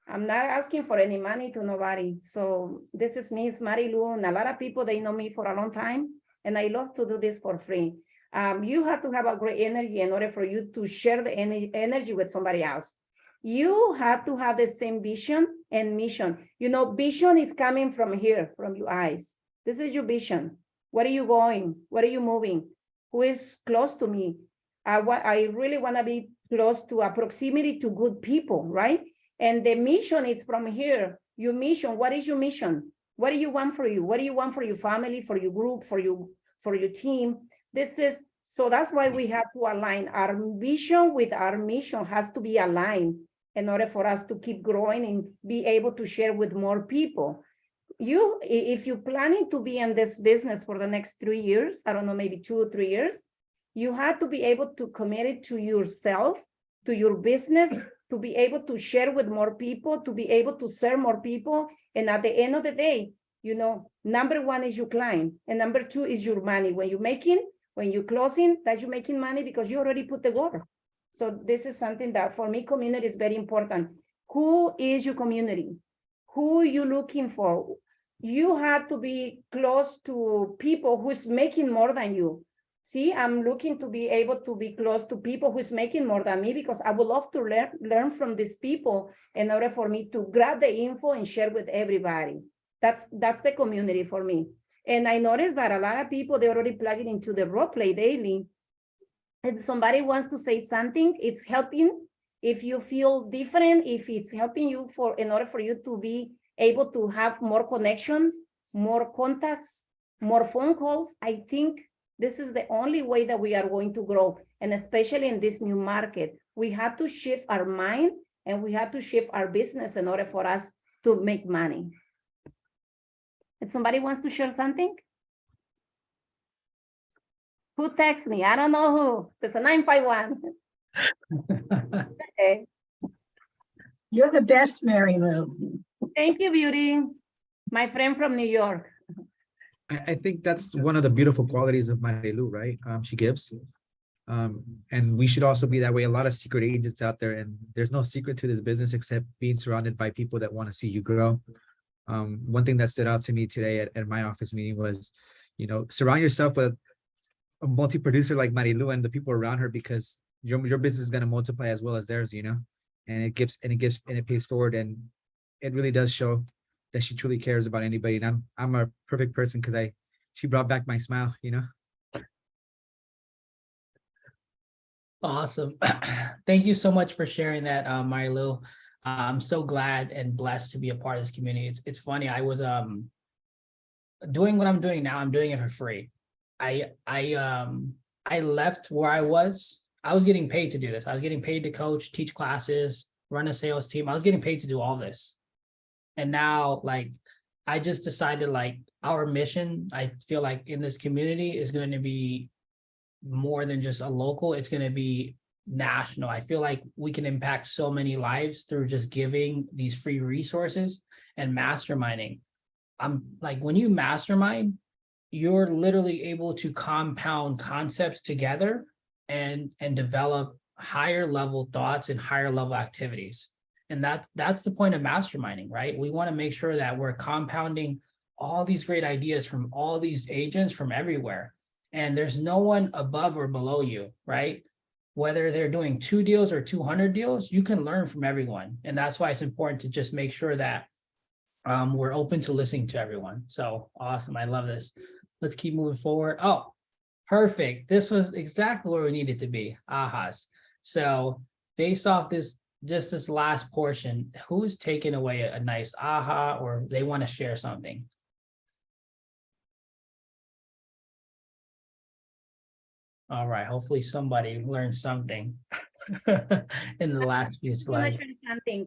I'm not asking for any money to nobody. So this is me, it's Marilu, and a lot of people, they know me for a long time, and I love to do this for free. You have to have a great energy in order for you to share the energy with somebody else. You have to have the same vision and mission. Vision is coming from here, from your eyes. This is your vision. Where are you going? Where are you moving? Who is close to me? I really want to be close to a proximity to good people, right? And the mission is from here. Your mission, what is your mission? What do you want for you? What do you want for your family, for your group, for your team? So that's why we have to align our vision with our mission has to be aligned in order for us to keep growing and be able to share with more people. If you're planning to be in this business for the next 3 years, I don't know, maybe 2 or 3 years, you have to be able to commit it to yourself, to your business, to be able to share with more people, to be able to serve more people. And at the end of the day, number one is your client, and number two is your money. When you're closing, that you're making money because you already put the work. So this is something that for me, community is very important. Who is your community? Who are you looking for? You have to be close to people who's making more than you. See, I'm looking to be able to be close to people who's making more than me because I would love to learn from these people in order for me to grab the info and share with everybody. That's the community for me. And I noticed that a lot of people, they already plug it into the role play daily. If somebody wants to say something, it's helping. If you feel different, if it's helping you in order for you to be able to have more connections, more contacts, more phone calls, I think this is the only way that we are going to grow. And especially in this new market, we have to shift our mind and we have to shift our business in order for us to make money. If somebody wants to share something? Who texts me? I don't know who. It's a 951. Okay. You're the best, Mary Lou. Thank you, Beauty. My friend from New York. I think that's one of the beautiful qualities of Marilu, right? She gives. And we should also be that way. A lot of secret agents out there, and there's no secret to this business except being surrounded by people that want to see you grow. One thing that stood out to me today at my office meeting was, surround yourself with a multi-producer like Marilu and the people around her, because your business is going to multiply as well as theirs, and it pays forward, and it really does show that she truly cares about anybody. And I'm a perfect person because she brought back my smile, Awesome. Thank you so much for sharing that, Marilu. I'm so glad and blessed to be a part of this community. It's funny. I was doing what I'm doing now. I'm doing it for free. I left where I was. I was getting paid to do this. I was getting paid to coach, teach classes, run a sales team. I was getting paid to do all this. And now, I just decided, our mission, I feel like in this community is going to be more than just a local. It's going to be national. I feel like we can impact so many lives through just giving these free resources and masterminding. I'm when you mastermind, you're literally able to compound concepts together and develop higher level thoughts and higher level activities. And that's the point of masterminding, right? We want to make sure that we're compounding all these great ideas from all these agents from everywhere. And there's no one above or below you, right? Whether they're doing 2 deals or 200 deals, you can learn from everyone. And that's why it's important to just make sure that we're open to listening to everyone. So awesome. I love this. Let's keep moving forward. Oh, perfect. This was exactly where we needed to be. Ahas. So based off this last portion, who's taking away a nice aha, or they want to share something? All right, hopefully somebody learned something in the last few slides. Something.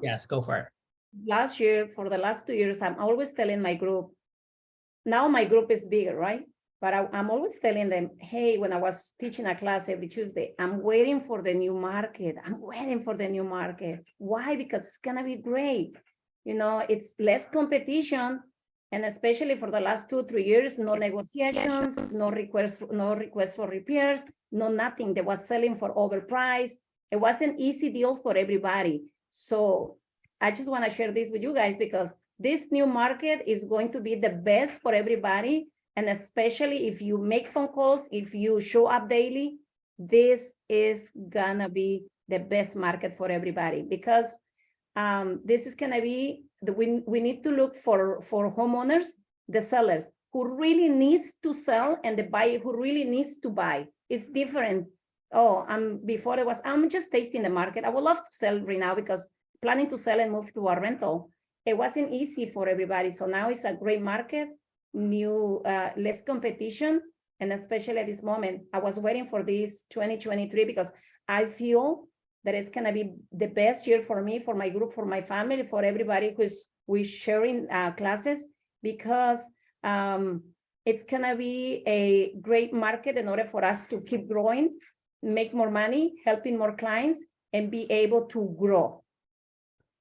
Yes, go for it. Last year, for the last 2 years, I'm always telling my group, now my group is bigger, right? But I'm always telling them, hey, when I was teaching a class every Tuesday, I'm waiting for the new market. I'm waiting for the new market. Why? Because it's gonna be great. You know, it's less competition. And especially for the last 2-3 years, no negotiations, no requests for repairs, no nothing. They was selling for overpriced. It wasn't easy deals for everybody. So I just want to share this with you guys because this new market is going to be the best for everybody. And especially if you make phone calls, if you show up daily, this is gonna be the best market for everybody because this is gonna be we need to look for homeowners, the sellers who really needs to sell and the buyer who really needs to buy. It's different. Oh, before it was, I'm just tasting the market. I would love to sell right now because planning to sell and move to a rental. It wasn't easy for everybody. So now it's a great market. New less competition, and especially at this moment I was waiting for this 2023 because I feel that it's gonna be the best year for me, for my group, for my family, for everybody who's sharing classes because it's gonna be a great market in order for us to keep growing, make more money, helping more clients, and be able to grow.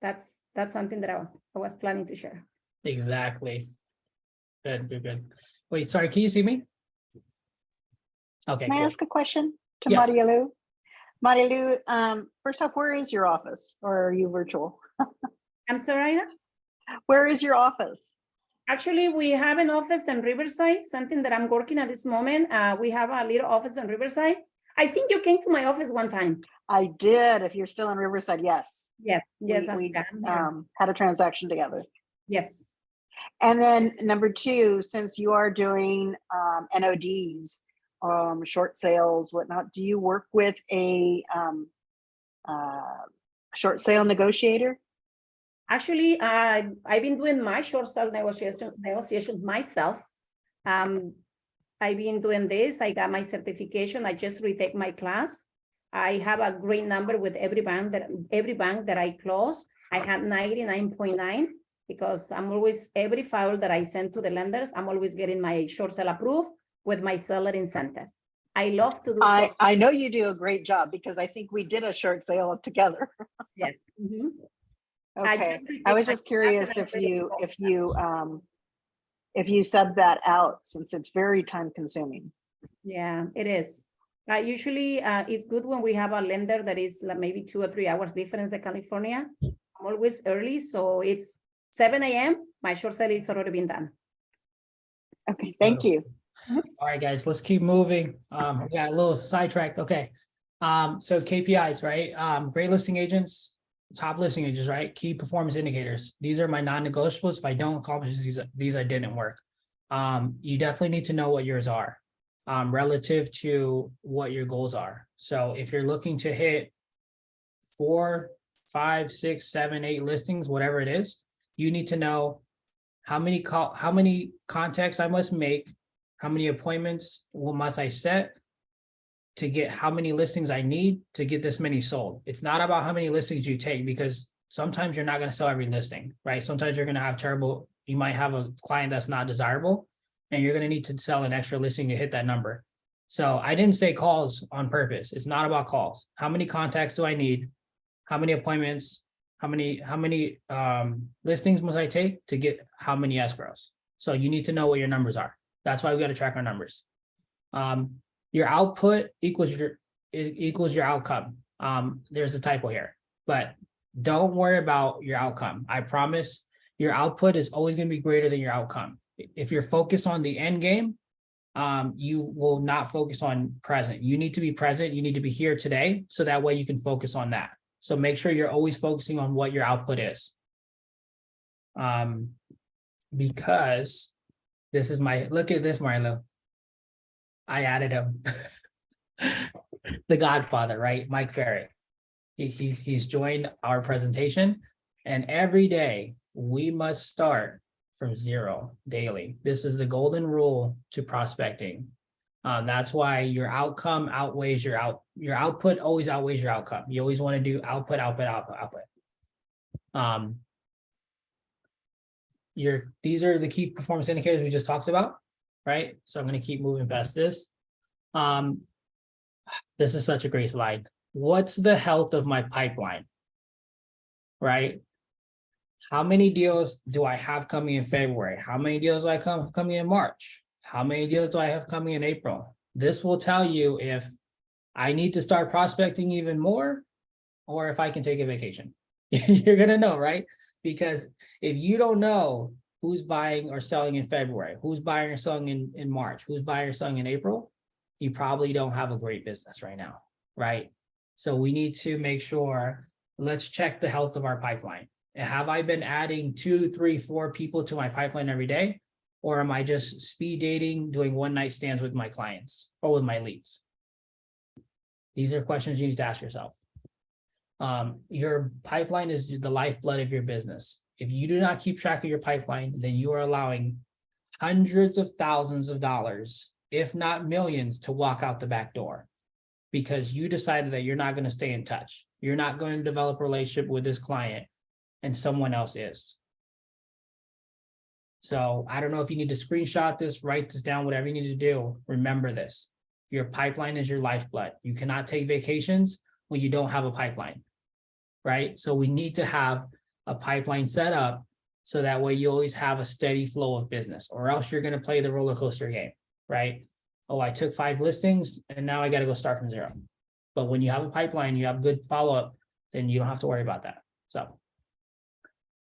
That's something that I was planning to share. Exactly. Good. Wait, sorry, can you see me? Okay, Can I cool. ask a question to Yes. Maria Lu? Maria Lu, first off, where is your office or are you virtual? I'm sorry. Where is your office? Actually, we have an office in Riverside, something that I'm working at this moment. We have a little office in Riverside. I think you came to my office one time. I did. If you're still in Riverside, yes. Yes, We I'm here. had a transaction together. Yes. And then number two, since you are doing NODs, short sales, whatnot, do you work with a short sale negotiator? Actually, I've been doing my short sale negotiations myself. I've been doing this. I got my certification. I just retake my class. I have a great number with every bank that I close. I had 99.9 because I'm always, every file that I send to the lenders, I'm always getting my short sale approved with my seller incentive. I love to do. I know you do a great job because I think we did a short sale together. Yes. Mm-hmm. Okay, I was just curious if you sub that out since it's very time consuming. Yeah, it is. Usually it's good when we have a lender that is like maybe 2 or 3 hours difference in California. I'm always early, so it's 7 a.m. My short sale is already been done. Okay, thank you. All right, guys, let's keep moving. We got a little sidetracked. Okay. So KPIs, right? Great listing agents, top listing agents, right? Key performance indicators. These are my non-negotiables. If I don't accomplish these I didn't work. You definitely need to know what yours are, relative to what your goals are. So if you're looking to hit 4, 5, 6, 7, 8 listings, whatever it is, you need to know how many contacts I must make, how many appointments must I set to get how many listings I need to get this many sold. It's not about how many listings you take because sometimes you're not going to sell every listing, right? Sometimes you're going to have you might have a client that's not desirable and you're going to need to sell an extra listing to hit that number. So I didn't say calls on purpose. It's not about calls. How many contacts do I need? How many appointments? How many listings must I take to get how many escrows? So you need to know what your numbers are. That's why we got to track our numbers. Your output equals your outcome. There's a typo here, but don't worry about your outcome. I promise your output is always going to be greater than your outcome. If you're focused on the end game, you will not focus on present. You need to be present. You need to be here today. So that way you can focus on that. So make sure you're always focusing on what your output is. Because this is look at this, Marlo. I added him. The Godfather, right? Mike Ferry. He's joined our presentation, and every day we must start from 0 daily. This is the golden rule to prospecting. That's why your outcome outweighs your output always outweighs your outcome. You always want to do output. These are the key performance indicators we just talked about. right? So I'm gonna keep moving past this. This is such a great slide. What's the health of my pipeline? Right? How many deals do I have coming in February? How many deals do I coming in March? How many deals do I have coming in April? This will tell you if I need to start prospecting even more or if I can take a vacation. You're gonna know, right? Because if you don't know who's buying or selling in February, who's buying or selling in March, who's buying or selling in April, you probably don't have a great business right now, right? So we need to make sure, let's check the health of our pipeline. Have I been adding 2, 3, 4 people to my pipeline every day? Or am I just speed dating, doing one night stands with my clients or with my leads? These are questions you need to ask yourself. Your pipeline is the lifeblood of your business. If you do not keep track of your pipeline, then you are allowing hundreds of thousands of dollars, if not millions, to walk out the back door because you decided that you're not going to stay in touch. You're not going to develop a relationship with this client and someone else is. So I don't know if you need to screenshot this, write this down, whatever you need to do. Remember this. Your pipeline is your lifeblood. You cannot take vacations when you don't have a pipeline, right? So we need to have a pipeline set up so that way you always have a steady flow of business, or else you're going to play the roller coaster game, right? Oh, I took 5 listings and now I got to go start from 0. But when you have a pipeline, you have good follow-up, then you don't have to worry about that. So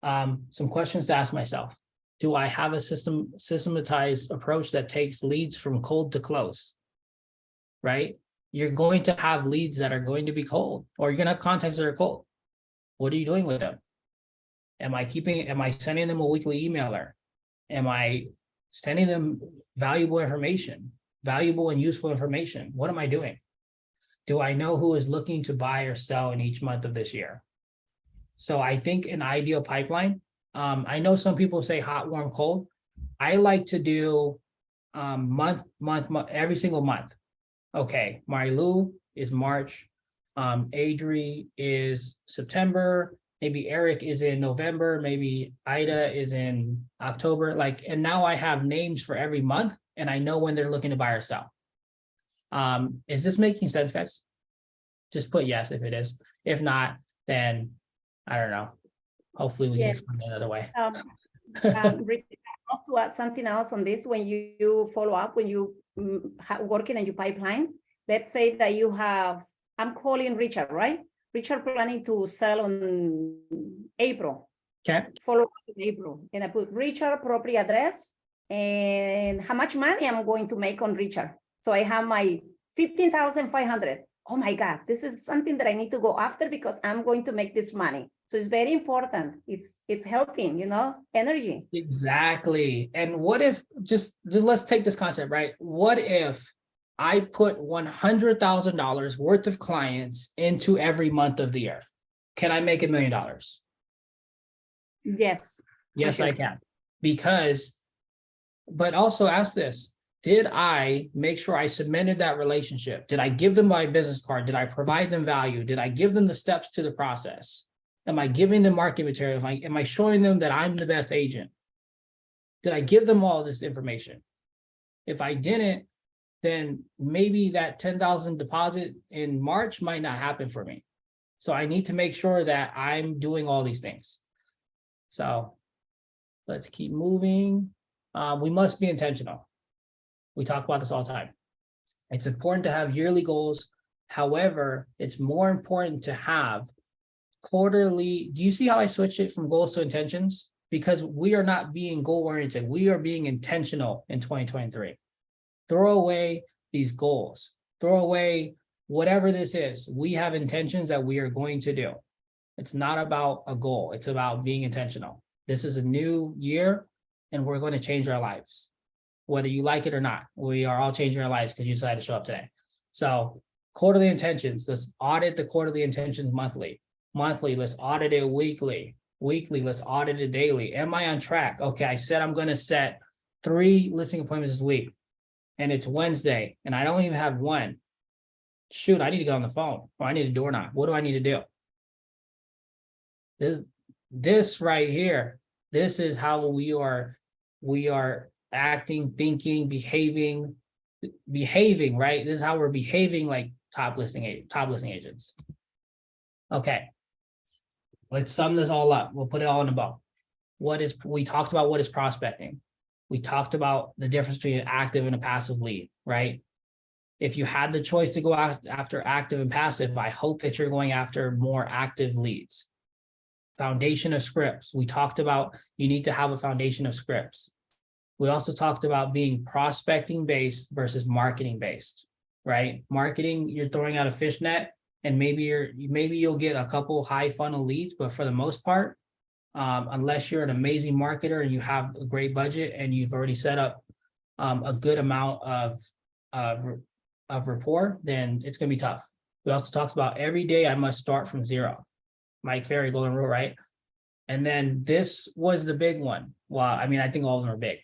some questions to ask myself. Do I have a systematized approach that takes leads from cold to close? Right? You're going to have leads that are going to be cold, or you're going to have contacts that are cold. What are you doing with them? Am I sending them a weekly emailer? Am I sending them valuable information, valuable and useful information? What am I doing? Do I know who is looking to buy or sell in each month of this year? So I think an ideal pipeline, I know some people say hot, warm, cold. I like to do month, every single month. Okay, Marilu is March, Adri is September, maybe Eric is in November, maybe Ida is in October, like, and now I have names for every month and I know when they're looking to buy or sell. Is this making sense, guys? Just put yes if it is. If not, then I don't know. Hopefully we can Yes. explain it another way. Rick, I have to add something else on this. When you follow up, when you working on your pipeline, let's say that you have, I'm calling Richard, right? Richard planning to sell on April. Okay. Follow up in April. And I put Richard property address and how much money I'm going to make on Richard. So I have my 15,500. Oh my God, this is something that I need to go after because I'm going to make this money. So it's very important. It's helping, energy. Exactly. And what if, just let's take this concept, right? What if I put $100,000 worth of clients into every month of the year? Can I make $1 million? Yes. Yes, Okay. I can. Because, but also ask this, did I make sure I cemented that relationship? Did I give them my business card? Did I provide them value? Did I give them the steps to the process? Am I giving them marketing materials? Am I showing them that I'm the best agent? Did I give them all this information? If I didn't, then maybe that 10,000 deposit in March might not happen for me. So I need to make sure that I'm doing all these things. So let's keep moving. We must be intentional. We talk about this all the time. It's important to have yearly goals. However, it's more important to have quarterly. Do you see how I switched it from goals to intentions? Because we are not being goal oriented. We are being intentional in 2023. Throw away these goals. Throw away whatever this is. We have intentions that we are going to do. It's not about a goal. It's about being intentional. This is a new year and we're going to change our lives. Whether you like it or not, we are all changing our lives because you decided to show up today. So quarterly intentions, let's audit the quarterly intentions monthly. Monthly, let's audit it weekly. Weekly, let's audit it daily. Am I on track? Okay, I said I'm going to set 3 listing appointments this week and it's Wednesday and I don't even have one. Shoot, I need to get on the phone or I need a door knock. What do I need to do? This right here, this is how we are acting, thinking, behaving, right? This is how we're behaving like top listing agents. Okay. Let's sum this all up. We'll put it all in a bow. We talked about what is prospecting. We talked about the difference between an active and a passive lead, right? If you had the choice to go after active and passive, I hope that you're going after more active leads. Foundation of scripts. We talked about you need to have a foundation of scripts. We also talked about being prospecting based versus marketing based, right? Marketing, you're throwing out a fish net, and maybe you'll get a couple high funnel leads, but for the most part, unless you're an amazing marketer and you have a great budget and you've already set up a good amount of rapport, then it's gonna be tough. We also talked about every day I must start from zero. Mike Ferry, golden rule, right? And then this was the big one. Well, I mean, I think all of them are big.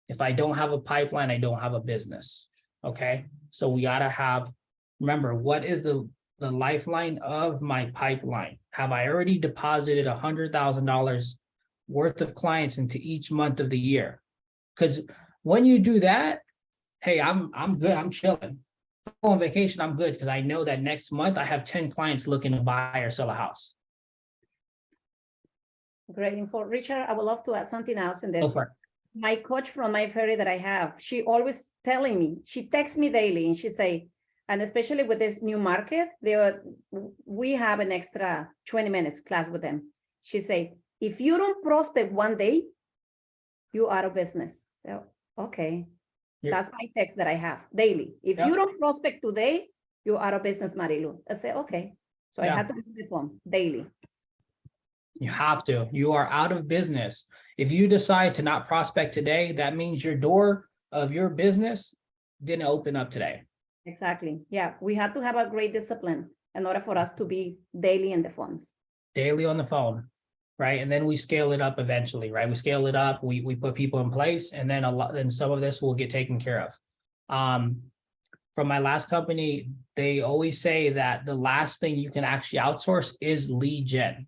If I don't have a pipeline, I don't have a business. Okay, so we gotta have. Remember, what is the lifeline of my pipeline? Have I already deposited $100,000 worth of clients into each month of the year? Because when you do that, hey, I'm good. I'm chilling. If I go on vacation, I'm good because I know that next month I have 10 clients looking to buy or sell a house. Great info. Richard, I would love to add something else in this. Go for it. My coach from my ferry that I have, she always telling me, she texts me daily and she say, and especially with this new market, we have an extra 20 minutes class with them. She say, if you don't prospect one day, you out of business. So, okay. Yeah. That's my text that I have daily. If Yeah. you don't prospect today, you're out of business, Marilu. I say, okay. So Yeah. I had to do the phone daily. You have to. You are out of business. If you decide to not prospect today, that means your door of your business didn't open up today. Exactly. Yeah. We had to have a great discipline in order for us to be daily in the phones. Daily on the phone, right? And then we scale it up eventually, right? We scale it up, we put people in place, and then then some of this will get taken care of. From my last company, they always say that the last thing you can actually outsource is lead gen.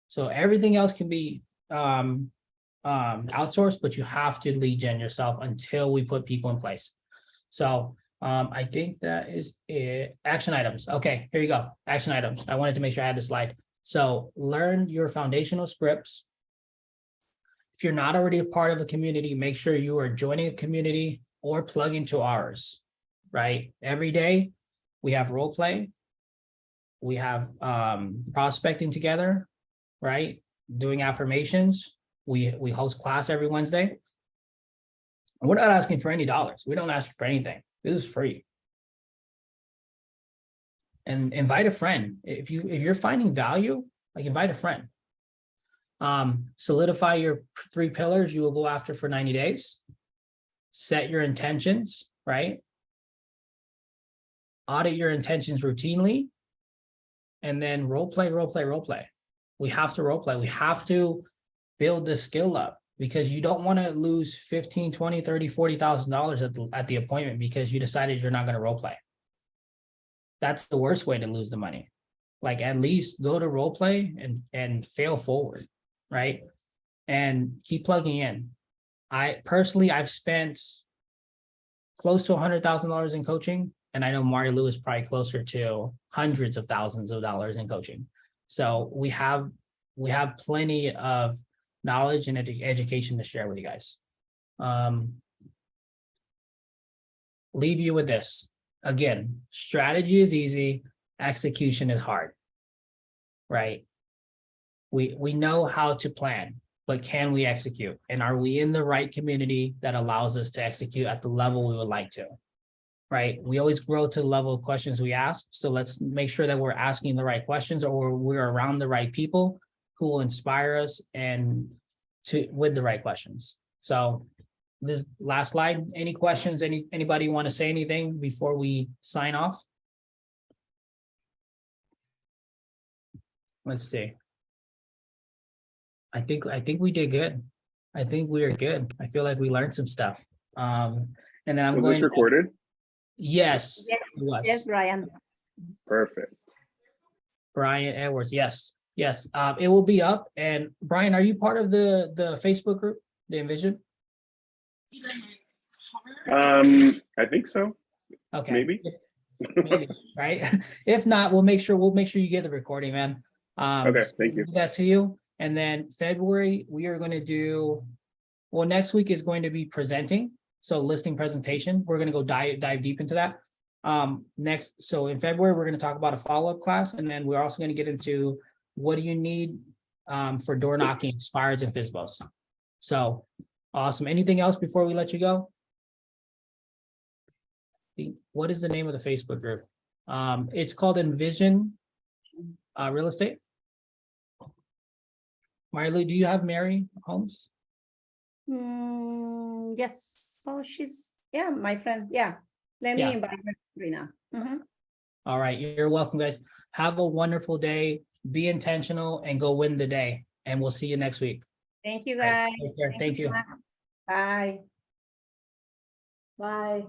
So everything else can be outsourced, but you have to lead gen yourself until we put people in place. So I think that is it. Action items. Okay, here you go. Action items. I wanted to make sure I had the slide. So learn your foundational scripts. If you're not already a part of a community, make sure you are joining a community or plug into ours, right? Every day we have role play. We have prospecting together, right? Doing affirmations. We host class every Wednesday. We're not asking for any dollars. We don't ask for anything. This is free. And invite a friend. If you're finding value, like invite a friend. Solidify your 3 pillars you will go after for 90 days. Set your intentions, right? Audit your intentions routinely. And then role play. We have to role play. We have to build this skill up, because you don't want to lose $15, $20, $30, $40,000 at the appointment because you decided you're not going to role play. That's the worst way to lose the money. Like, at least go to role play and fail forward, right? And keep plugging in. I've spent close to $100,000 in coaching, and I know Mario Lou is probably closer to hundreds of thousands of dollars in coaching. So we have plenty of knowledge and education to share with you guys. Leave you with this. Again, strategy is easy, execution is hard, right? We know how to plan, but can we execute? And are we in the right community that allows us to execute at the level we would like to, right? We always grow to the level of questions we ask. So let's make sure that we're asking the right questions, or we're around the right people who will inspire us and with the right questions. So this last slide, any questions? Anybody want to say anything before we sign off? Let's see. I think we did good. I think we are good. I feel like we learned some stuff. And then I'm Was going this recorded? Yes, Yes, it was. Yes, Brian. Perfect. Brian Edwards. Yes. It will be up. And Brian, are you part of the Facebook group, the Envision? I think so. Okay. Maybe. Maybe, right? If not, we'll make sure you get the recording, man. Okay, So thank we'll you. do that to you. And then February, we are gonna do, well, next week is going to be presenting. So listing presentation, we're gonna go dive deep into that. Next, so in February, we're gonna talk about a follow-up class, and then we're also gonna get into what do you need for door knocking, expireds and FISBOs. So awesome. Anything else before we let you go? What is the name of the Facebook group? It's called Envision Real Estate. Marley, do you have Mary Holmes? Yes, so she's, yeah, my friend, yeah. Let me Yeah. invite her right now. Mhm. All right, you're welcome, guys. Have a wonderful day. Be intentional and go win the day. And we'll see you next week. Thank you, All right, guys. take care. Thank so you. much. Bye. Bye.